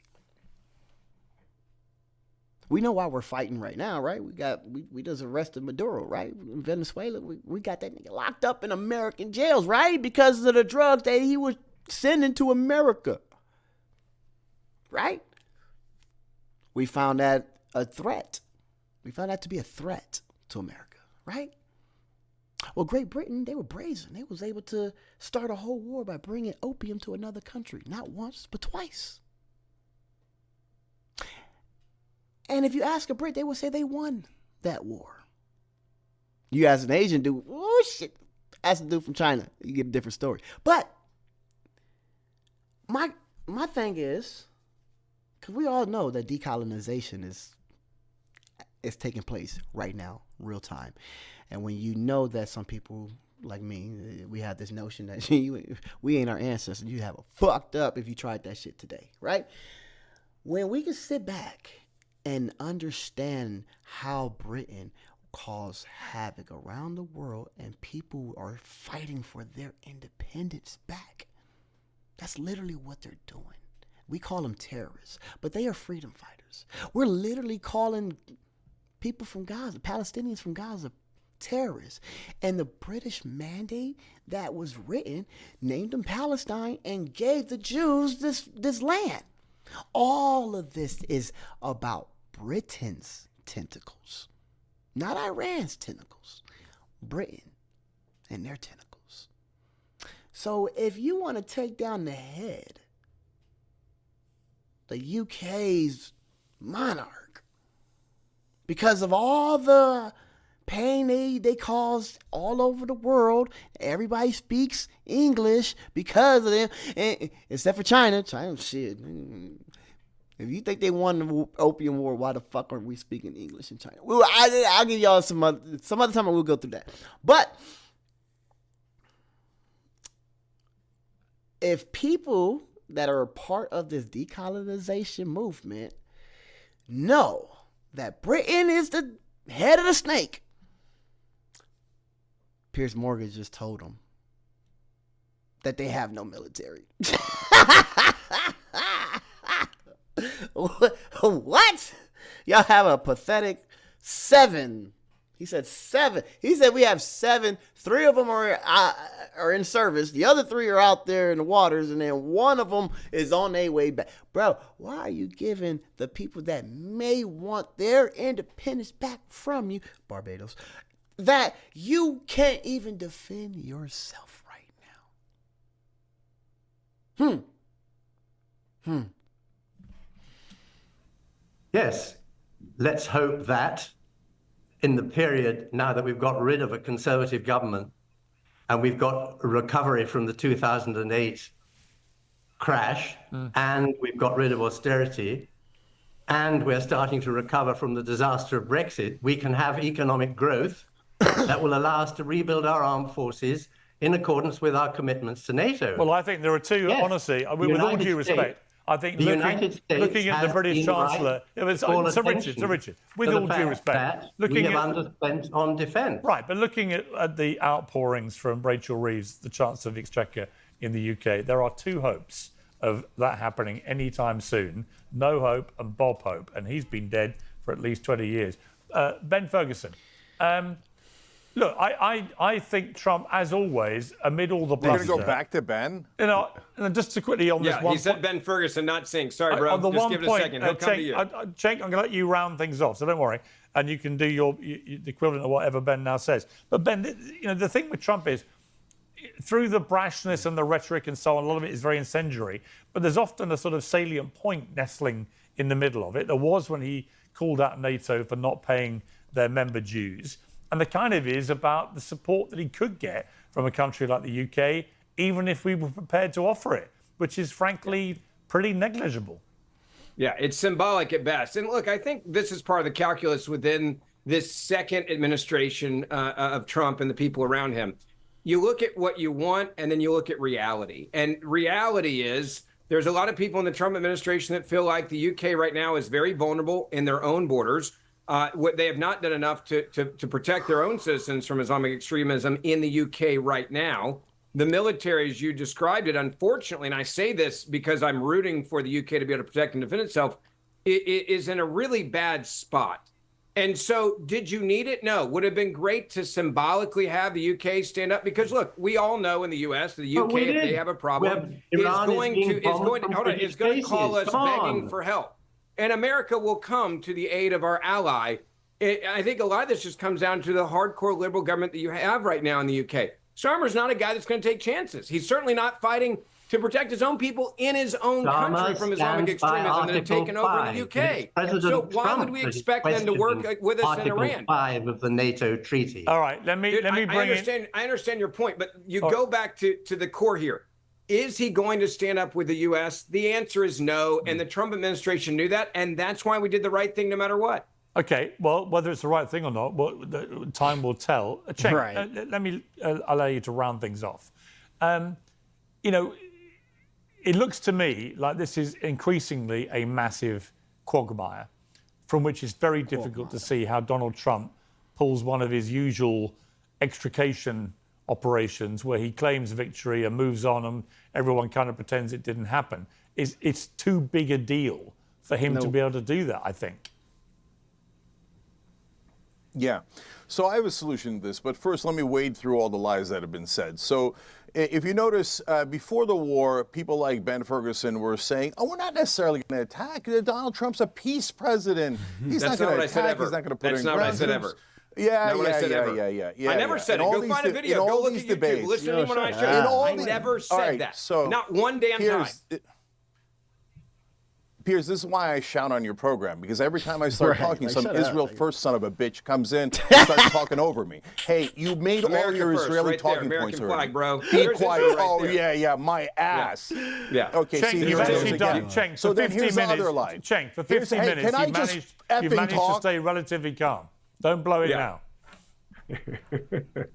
Speaker 1: We know why we're fighting right now, right? We just arrested Maduro, right? In Venezuela, we got that nigga locked up in American jails, right? Because of the drugs that he was sending to America, right? We found that a threat. We found that to be a threat to America, right? Well, Great Britain, they were brazen. They was able to start a whole war by bringing opium to another country, not once, but twice. And if you ask a Brit, they will say they won that war. You ask an Asian dude, oh shit, ask a dude from China, you get a different story. But my thing is, because we all know that decolonization is taking place right now, real time. And when you know that some people like me, we have this notion that we ain't our ancestors, you have a fucked up if you tried that shit today, right? When we can sit back and understand how Britain caused havoc around the world and people are fighting for their independence back. That's literally what they're doing. We call them terrorists, but they are freedom fighters. We're literally calling people from Gaza, Palestinians from Gaza, terrorists. And the British mandate that was written named them Palestine and gave the Jews this land. All of this is about Britain's tentacles, not Iran's tentacles, Britain and their tentacles. So if you want to take down the head, the UK's monarch, because of all the pain they caused all over the world, everybody speaks English because of them, except for China. China, shit. If you think they won the Opium War, why the fuck aren't we speaking English in China? Well, I'll give y'all some other time, and we'll go through that. But if people that are a part of this decolonization movement know that Britain is the head of the snake, Piers Morgan just told them that they have no military. What? Y'all have a pathetic 7. He said 7. He said we have 7. 3 of them are in service. The other 3 are out there in the waters, and then 1 of them is on their way back. Bro, why are you giving the people that may want their independence back from you, Barbados, that you can't even defend yourself right now?
Speaker 7: Yes, let's hope that in the period now that we've got rid of a conservative government and we've got a recovery from the 2008 crash and we've got rid of austerity and we're starting to recover from the disaster of Brexit, we can have economic growth that will allow us to rebuild our armed forces in accordance with our commitments to NATO.
Speaker 2: Well, I think there are two, honestly, with all due respect. I think looking at the British Chancellor, Sir Richard, with all due respect,
Speaker 7: looking at underspent on defence.
Speaker 2: Right, but looking at the outpourings from Rachel Reeves, the Chancellor of the Exchequer in the UK, there are 2 hopes of that happening anytime soon. No Hope and Bob Hope, and he's been dead for at least 20 years. Ben Ferguson. Look, I think Trump, as always, amid all the bluster...
Speaker 9: You're going to go back to Ben?
Speaker 2: You know, just to quickly on this one...
Speaker 8: Yeah, he said Ben Ferguson, not Singh. Sorry, bro.
Speaker 2: On the
Speaker 8: just
Speaker 2: one
Speaker 8: give it
Speaker 2: point,
Speaker 8: a second. He'll come to you.
Speaker 2: Cenk, I'm going to let you round things off, so don't worry. And you can do the equivalent of whatever Ben now says. But Ben, the thing with Trump is, through the brashness and the rhetoric and so on, a lot of it is very incendiary, but there's often a sort of salient point nestling in the middle of it. There was when he called out NATO for not paying their member dues. And the kind of is about the support that he could get from a country like the UK, even if we were prepared to offer it. which is frankly pretty negligible.
Speaker 8: Yeah, it's symbolic at best. And look, I think this is part of the calculus within this second administration of Trump and the people around him. You look at what you want, and then you look at reality. And reality is there's a lot of people in the Trump administration that feel like the UK right now is very vulnerable in their own borders. They have not done enough to protect their own citizens from Islamic extremism in the UK right now. The military, as you described it, unfortunately, and I say this because I'm rooting for the UK to be able to protect and defend itself, it is in a really bad spot. And so did you need it? No. Would it have been great to symbolically have the UK stand up? Because, look, we all know in the U.S., the UK, if they have a problem, is going to call us begging for help. And America will come to the aid of our ally. I think a lot of this just comes down to the hardcore liberal government that you have right now in the UK. Starmer's not a guy that's going to take chances. He's certainly not fighting to protect his own people in his own country from Islamic extremism that have taken over in the UK. So why would we expect them to work with us in Iran?
Speaker 7: Article 5 of the NATO treaty.
Speaker 2: All right, let me bring
Speaker 8: I understand your point, but you go back to the core here. Is he going to stand up with the U.S.? The answer is no, and the Trump administration knew that, and that's why we did the right thing no matter what.
Speaker 2: Okay, well, whether it's the right thing or not, time will tell. Cenk,
Speaker 1: Right.
Speaker 2: Let me allow you to round things off. You know, it looks to me like this is increasingly a massive quagmire from which it's very difficult to see how Donald Trump pulls one of his usual extrication operations where he claims victory and moves on and everyone kind of pretends it didn't happen. It's too big a deal for him to be able to do that, I think.
Speaker 9: Yeah. So I have a solution to this, but first let me wade through all the lies that have been said. So if you notice, before the war, people like Ben Ferguson were saying, oh, we're not necessarily going to attack. Donald Trump's a peace president. He's not going to attack. He's not going to put in ground troops. That's not what I said ever.
Speaker 8: Yeah. I never said it. Go find a video. Go look at YouTube. Listen to me when I show you. I never said that. Not one damn time.
Speaker 9: Piers, this is why I shout on your program, because every time I start talking, some Israel first son of a bitch comes in and starts talking over me. Hey, you made all your Israeli talking points already.
Speaker 8: Flag, bro.
Speaker 9: Be quiet. Oh, yeah, my ass.
Speaker 8: Yeah.
Speaker 9: Okay,
Speaker 2: Cenk,
Speaker 9: see,
Speaker 2: you've actually done, Cenk,
Speaker 9: so
Speaker 2: for
Speaker 9: then
Speaker 2: 50
Speaker 9: here's
Speaker 2: minutes,
Speaker 9: the other lie.
Speaker 2: Cenk, for 50 minutes, you've managed to stay relatively calm. Don't blow it now.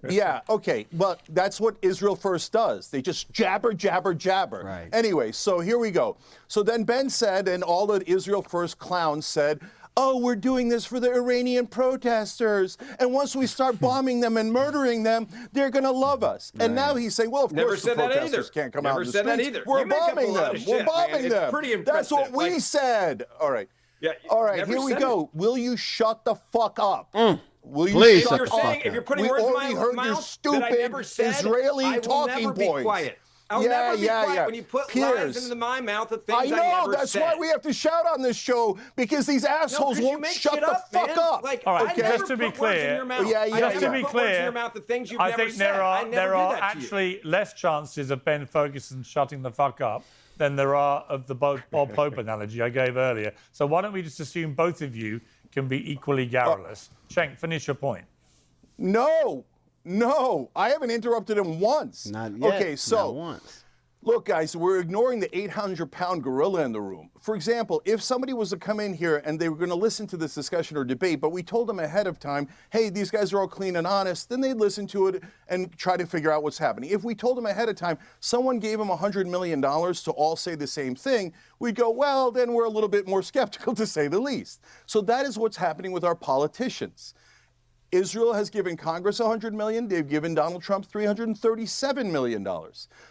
Speaker 9: Yeah, okay, but that's what Israel First does. They just jabber.
Speaker 1: Right.
Speaker 9: Anyway, so here we go. So then Ben said, and all the Israel First clowns said, oh, we're doing this for the Iranian protesters. And once we start bombing them and murdering them, they're going to love us. Right. And now he's saying, well, of course the protesters can't come out in the streets. We're bombing them. We're bombing them.
Speaker 8: Pretty impressive.
Speaker 9: That's what we said. All right.
Speaker 8: Yeah,
Speaker 9: all right, here we go. Will you shut the fuck up? Will you
Speaker 1: Please,
Speaker 9: shut the fuck up?
Speaker 8: If you're putting words in my
Speaker 9: heard
Speaker 8: mouth
Speaker 9: your stupid
Speaker 8: that I never said,
Speaker 9: Israeli
Speaker 8: I will
Speaker 9: talking
Speaker 8: never
Speaker 9: points.
Speaker 8: Be quiet. I'll never be quiet when you put lies into my mouth of things I never
Speaker 9: know, that's
Speaker 8: said.
Speaker 9: why we have to shout on this show, because these assholes won't shut the fuck up.
Speaker 8: Like,
Speaker 2: all right,
Speaker 8: I never
Speaker 2: just to be
Speaker 8: put
Speaker 2: clear,
Speaker 8: words in your mouth.
Speaker 2: Just to be clear,
Speaker 8: I
Speaker 2: think there are actually less chances of Ben Ferguson shutting the fuck up than there are of the Bob Pope analogy I gave earlier. So why don't we just assume both of you can be equally garrulous? Cenk, finish your point.
Speaker 9: No, I haven't interrupted him once.
Speaker 1: Not yet.
Speaker 9: Okay, so
Speaker 1: not once.
Speaker 9: Look, guys, we're ignoring the 800-pound gorilla in the room. For example, if somebody was to come in here and they were going to listen to this discussion or debate, but we told them ahead of time, hey, these guys are all clean and honest, then they'd listen to it and try to figure out what's happening. If we told them ahead of time, someone gave them $100 million to all say the same thing, we'd go, well, then we're a little bit more skeptical, to say the least. So that is what's happening with our politicians. Israel has given Congress $100 million. They've given Donald Trump $337 million.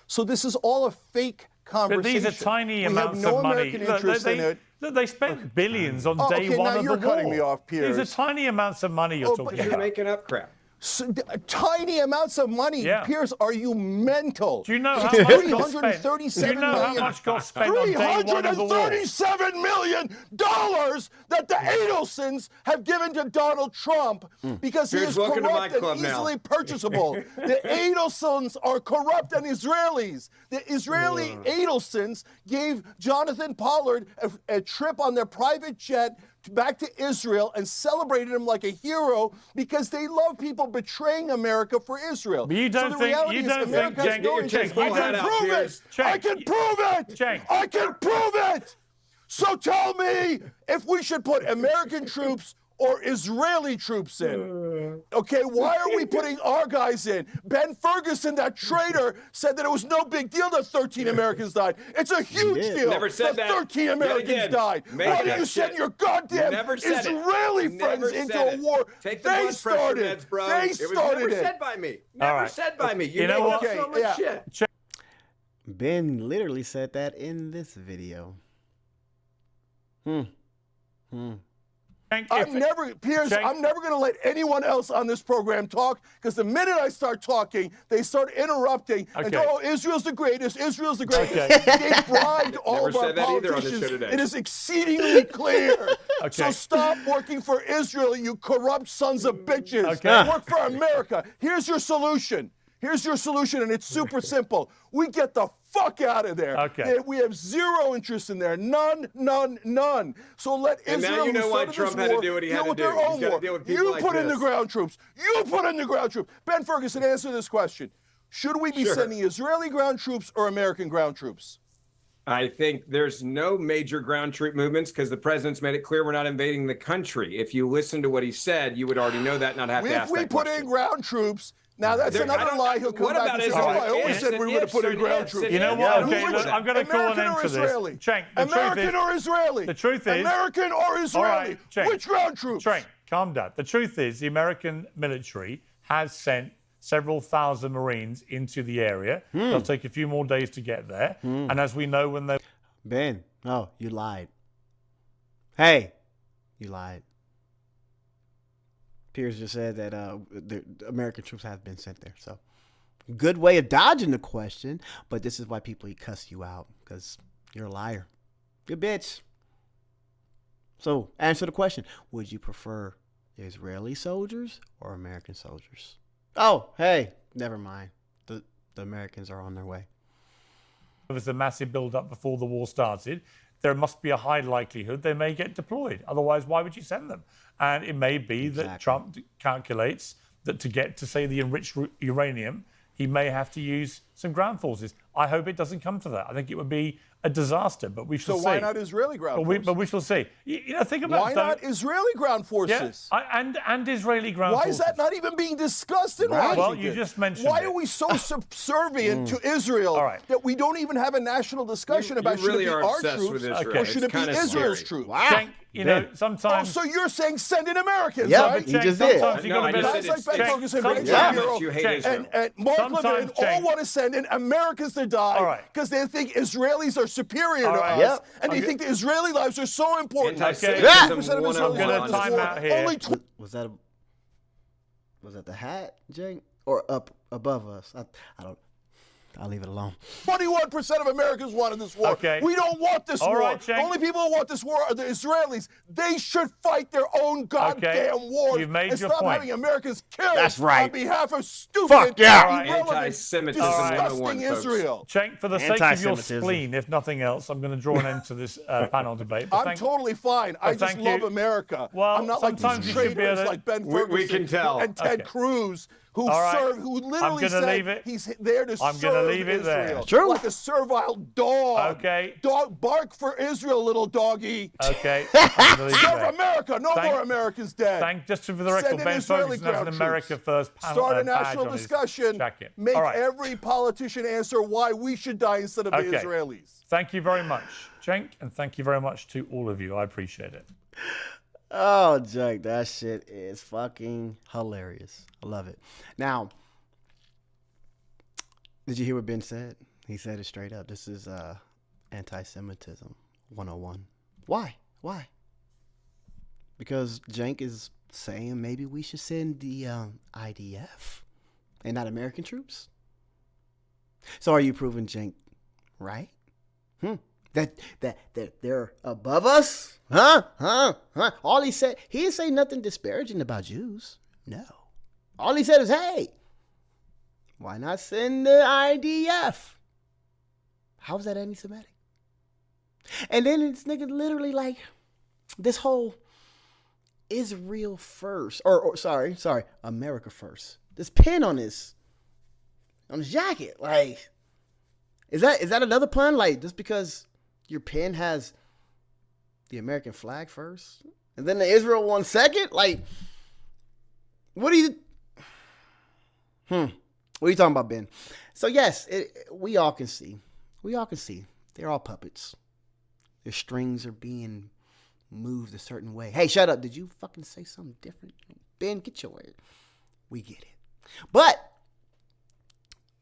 Speaker 9: So this is all a fake conversation.
Speaker 2: But these are tiny amounts
Speaker 9: of
Speaker 2: money. They spent billions on day one of the war.
Speaker 9: You're cutting me off, Piers.
Speaker 2: These are tiny amounts of money you're talking about.
Speaker 8: You're making up crap.
Speaker 9: Tiny amounts of money. Yeah. Piers, are you mental?
Speaker 2: Do you know how much got spent? Do you know how much got spent on day one of the war?
Speaker 9: $337 million that the Adelsons have given to Donald Trump because he is corrupt and easily purchasable. The Adelsons are corrupt and Israelis. The Israeli Adelsons gave Jonathan Pollard a trip on their private jet back to Israel and celebrated him like a hero because they love people betraying America for Israel.
Speaker 2: But you don't
Speaker 9: so the
Speaker 2: think-
Speaker 9: reality
Speaker 2: you
Speaker 9: is
Speaker 2: don't
Speaker 9: America
Speaker 2: think-
Speaker 9: has no
Speaker 2: Cenk,
Speaker 9: interest.
Speaker 2: you
Speaker 9: I
Speaker 2: don't-
Speaker 9: can prove it.
Speaker 2: Cenk,
Speaker 9: I can prove it.
Speaker 2: Cenk.
Speaker 9: I can prove it. So tell me if we should put American troops or Israeli troops in. Okay, why are we putting our guys in? Ben Ferguson, that traitor, said that it was no big deal that 13 Americans died. It's a huge deal.
Speaker 8: Never said that.
Speaker 9: 13
Speaker 8: Yet
Speaker 9: Americans
Speaker 8: again,
Speaker 9: died.
Speaker 8: make
Speaker 9: Why do
Speaker 8: that
Speaker 9: you send
Speaker 8: shit.
Speaker 9: your goddamn
Speaker 8: Never said it.
Speaker 9: Israeli friends
Speaker 8: Never
Speaker 9: into
Speaker 8: said
Speaker 9: a
Speaker 8: it.
Speaker 9: war?
Speaker 8: Take the
Speaker 9: They
Speaker 8: blood pressure
Speaker 9: started.
Speaker 8: meds, bro.
Speaker 9: They
Speaker 8: It was
Speaker 9: started
Speaker 8: never
Speaker 9: it.
Speaker 8: said by me. Never
Speaker 2: right.
Speaker 8: said by me.
Speaker 2: You know what?
Speaker 8: make up so much shit.
Speaker 1: Ben literally said that in this video.
Speaker 2: Cenk,
Speaker 9: I'm never going to let anyone else on this program talk because the minute I start talking, they start interrupting and go, "Oh, Israel's the greatest. Israel's the greatest."
Speaker 2: Okay.
Speaker 9: They bribed all
Speaker 8: Never
Speaker 9: of our
Speaker 8: said that either on the
Speaker 9: politicians.
Speaker 8: show today.
Speaker 9: It is exceedingly clear.
Speaker 2: Okay.
Speaker 9: So stop working for Israel, you corrupt sons of bitches.
Speaker 2: Okay.
Speaker 9: Work for America. Here's your solution. Here's your solution, and it's super simple. We get the fuck out of there.
Speaker 2: Okay.
Speaker 9: We have zero interest in there. None, none, none. So let
Speaker 8: And now
Speaker 9: Israel,
Speaker 8: you know
Speaker 9: who
Speaker 8: why
Speaker 9: started
Speaker 8: Trump
Speaker 9: this
Speaker 8: had to
Speaker 9: war,
Speaker 8: do what he
Speaker 9: deal
Speaker 8: had to
Speaker 9: with
Speaker 8: do.
Speaker 9: their
Speaker 8: He's
Speaker 9: own
Speaker 8: gotta
Speaker 9: war.
Speaker 8: deal with people
Speaker 9: You
Speaker 8: like
Speaker 9: put in the
Speaker 8: this.
Speaker 9: ground troops. You put in the ground troops. Ben Ferguson, answer this question. Should we be
Speaker 8: Sure.
Speaker 9: sending Israeli ground troops or American ground troops?
Speaker 8: I think there's no major ground troop movements because the president's made it clear we're not invading the country. If you listen to what he said, you would already know that, not have to
Speaker 9: If
Speaker 8: ask
Speaker 9: we
Speaker 8: that
Speaker 9: put
Speaker 8: question.
Speaker 9: in ground troops, now that's
Speaker 8: I
Speaker 9: another
Speaker 8: don't-
Speaker 9: lie. He'll come
Speaker 8: what
Speaker 9: back
Speaker 8: about
Speaker 9: and say,
Speaker 8: Israel?
Speaker 9: "Oh, I always
Speaker 8: Ifs
Speaker 9: said
Speaker 8: and
Speaker 9: we were going to
Speaker 8: ifs
Speaker 9: put in
Speaker 8: and
Speaker 9: ground
Speaker 8: ifs
Speaker 9: troops."
Speaker 8: and
Speaker 2: You know
Speaker 8: ifs.
Speaker 2: what?
Speaker 8: Yeah,
Speaker 2: Okay,
Speaker 8: who
Speaker 2: look,
Speaker 8: was
Speaker 2: I'm going to go on
Speaker 9: American
Speaker 2: into
Speaker 9: or
Speaker 2: this.
Speaker 9: Israeli?
Speaker 2: Cenk, the
Speaker 9: American
Speaker 2: truth is,
Speaker 9: or Israeli?
Speaker 2: the truth is,
Speaker 9: American or Israeli?
Speaker 2: right, Cenk.
Speaker 9: Which ground troops?
Speaker 2: Cenk, calm down. The truth is, the American military has sent several thousand Marines into the area. They'll take a few more days to get there. And as we know, when they
Speaker 1: Ben, oh, you lied. Hey, you lied. Piers just said that the American troops have been sent there. So, good way of dodging the question. But this is why people cuss you out, because you're a liar. You're a bitch. So, answer the question. Would you prefer Israeli soldiers or American soldiers? Oh, hey, never mind. The Americans are on their way.
Speaker 2: there was a massive build-up before the war started, there must be a high likelihood they may get deployed. Otherwise, why would you send them? And it may be that Trump calculates that to get to, say, the enriched uranium, he may have to use some ground forces. I hope it doesn't come to that. I think it would be a disaster, but we shall see.
Speaker 9: So why not Israeli ground forces?
Speaker 2: But we shall see. You know, think about
Speaker 9: why not Israeli ground forces?
Speaker 2: Yeah, and Israeli ground
Speaker 9: Why
Speaker 2: forces.
Speaker 9: is that not even being discussed in Washington?
Speaker 2: Well, you just mentioned
Speaker 9: Why
Speaker 2: it.
Speaker 9: are we so subservient to Israel that we don't even have a national discussion about
Speaker 8: really
Speaker 9: should it
Speaker 8: are
Speaker 9: be our
Speaker 8: obsessed
Speaker 9: troops
Speaker 8: with Israel.
Speaker 9: or
Speaker 8: It's
Speaker 9: should it be
Speaker 8: kinda
Speaker 9: Israel's
Speaker 8: scary.
Speaker 9: troops?
Speaker 1: Wow.
Speaker 2: You know, sometimes.
Speaker 9: Oh, so you're saying send in Americans,
Speaker 1: Yeah,
Speaker 9: right?
Speaker 1: he just did.
Speaker 2: Sometimes you
Speaker 8: No,
Speaker 2: got
Speaker 8: I
Speaker 2: to
Speaker 8: just
Speaker 2: be.
Speaker 8: said
Speaker 9: Guys like Ben
Speaker 8: it's-
Speaker 9: Ferguson,
Speaker 8: sometimes
Speaker 9: Ben Shapiro,
Speaker 8: you hate Israel.
Speaker 9: and Mark
Speaker 2: Sometimes,
Speaker 9: Levin all
Speaker 2: Cenk.
Speaker 9: want to send in Americans to
Speaker 2: All
Speaker 9: die
Speaker 2: right.
Speaker 9: because they think Israelis are superior
Speaker 2: All
Speaker 9: to
Speaker 2: right.
Speaker 9: us,
Speaker 1: Yep.
Speaker 9: and they think the Israeli lives are so important.
Speaker 8: Anti-Semitism
Speaker 9: 50% of
Speaker 8: 101.
Speaker 9: Israelis
Speaker 2: I'm gonna
Speaker 9: live in
Speaker 2: time
Speaker 9: war.
Speaker 2: out here.
Speaker 9: Only
Speaker 1: Was that the hat, Jake, or up above us? I don't. I'll leave it alone.
Speaker 9: 21% of Americans wanted this war.
Speaker 2: Okay.
Speaker 9: We don't want this
Speaker 2: All
Speaker 9: war.
Speaker 2: right,
Speaker 9: The
Speaker 2: Cenk.
Speaker 9: only people who want this war are the Israelis. They should fight their own goddamn wars
Speaker 2: You've made
Speaker 9: and
Speaker 2: your
Speaker 9: stop
Speaker 2: point.
Speaker 9: having Americans killed
Speaker 1: That's right.
Speaker 9: on behalf of stupid,
Speaker 1: Fuck yeah.
Speaker 2: All right.
Speaker 9: irrelevant,
Speaker 8: Anti-Semitism
Speaker 9: disgusting
Speaker 8: 101, folks.
Speaker 9: Israel.
Speaker 2: Cenk, for the sake of your
Speaker 1: Anti-Semitism.
Speaker 2: spleen, if nothing else, I'm going to draw an end to this panel debate. But
Speaker 9: I'm
Speaker 2: thank-
Speaker 9: totally fine. I just
Speaker 2: thank
Speaker 9: love
Speaker 2: you.
Speaker 9: America.
Speaker 2: Well,
Speaker 9: I'm not like
Speaker 2: sometimes
Speaker 9: these
Speaker 2: you should be
Speaker 9: traitors
Speaker 2: able to-
Speaker 9: like Ben
Speaker 8: We
Speaker 9: Ferguson
Speaker 8: can tell.
Speaker 9: and Ted
Speaker 2: Okay.
Speaker 9: Cruz who
Speaker 2: All right.
Speaker 9: who
Speaker 2: I'm
Speaker 9: literally
Speaker 2: gonna
Speaker 9: said
Speaker 2: leave it.
Speaker 9: he's there to
Speaker 2: I'm
Speaker 9: serve
Speaker 2: gonna leave it there.
Speaker 9: Israel.
Speaker 1: True.
Speaker 9: Like a servile dog.
Speaker 2: Okay.
Speaker 9: Dog, bark for Israel, little doggy.
Speaker 2: Okay. I'm gonna leave it
Speaker 9: Serve
Speaker 2: there.
Speaker 9: America. No
Speaker 2: Thank-
Speaker 9: more Americans dead.
Speaker 2: Just for the record,
Speaker 9: Send in
Speaker 2: Ben
Speaker 9: Israeli
Speaker 2: Ferguson has an
Speaker 9: ground
Speaker 2: America
Speaker 9: troops.
Speaker 2: First panel,
Speaker 9: Start a
Speaker 2: badge
Speaker 9: national
Speaker 2: on his
Speaker 9: discussion.
Speaker 2: jacket.
Speaker 9: Make
Speaker 2: All right.
Speaker 9: every politician answer why we should die instead of the
Speaker 2: Okay.
Speaker 9: Israelis.
Speaker 2: Thank you very much, Cenk, and thank you very much to all of you. I appreciate it.
Speaker 1: Oh, Jake, that shit is fucking hilarious. I love it. Now, did you hear what Ben said? He said it straight up. This is anti-Semitism 101. Why? Why? Because Cenk is saying maybe we should send the IDF and not American troops. So are you proving Cenk right? That they're above us? Huh? All he said, he didn't say nothing disparaging about Jews. No. All he said is, hey, why not send the IDF? How is that anti-Semitic? And then this nigga literally like, this whole Israel first, or sorry, America first. This pin on his jacket, like, is that another pun? Like, just because your pin has the American flag first, and then the Israel one second, like, what are you? What are you talking about, Ben? So yes, we all can see. They're all puppets. Their strings are being moved a certain way. Hey, shut up. Did you fucking say something different? Ben, get your word. We get it. But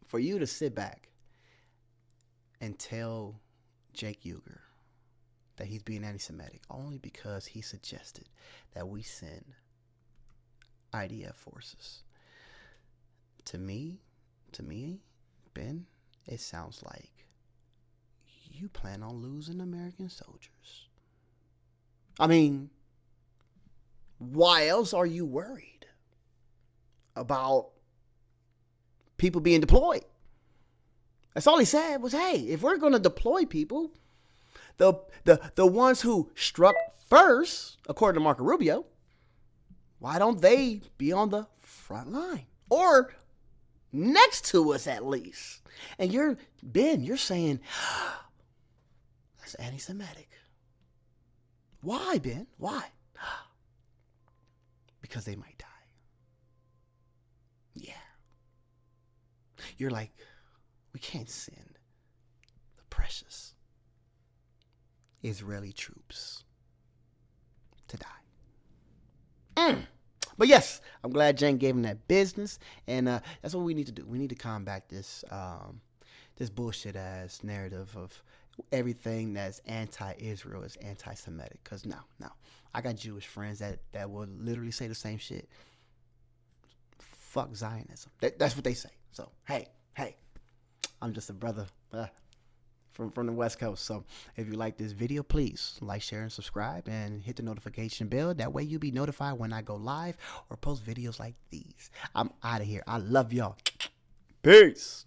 Speaker 1: for you to sit back and tell Jake Uger that he's being anti-Semitic only because he suggested that we send IDF forces. To me, Ben, it sounds like you plan on losing American soldiers. I mean, why else are you worried about people being deployed? That's all he said was, hey, if we're going to deploy people, the ones who struck first, according to Marco Rubio, why don't they be on the front line? Or next to us at least. And you're saying, that's anti-Semitic. Why, Ben? Why? Because they might die. Yeah. You're like, we can't send the precious Israeli troops to die. But yes, I'm glad Jen gave him that business, and that's what we need to do. We need to combat this this bullshit ass narrative of everything that's anti-Israel is anti-Semitic. Because no, I got Jewish friends that will literally say the same shit. Fuck Zionism. That's what they say. So hey, I'm just a brother from the West Coast. So if you like this video, please like, share, and subscribe, and hit the notification bell. That way you'll be notified when I go live or post videos like these. I'm out of here. I love y'all. Peace.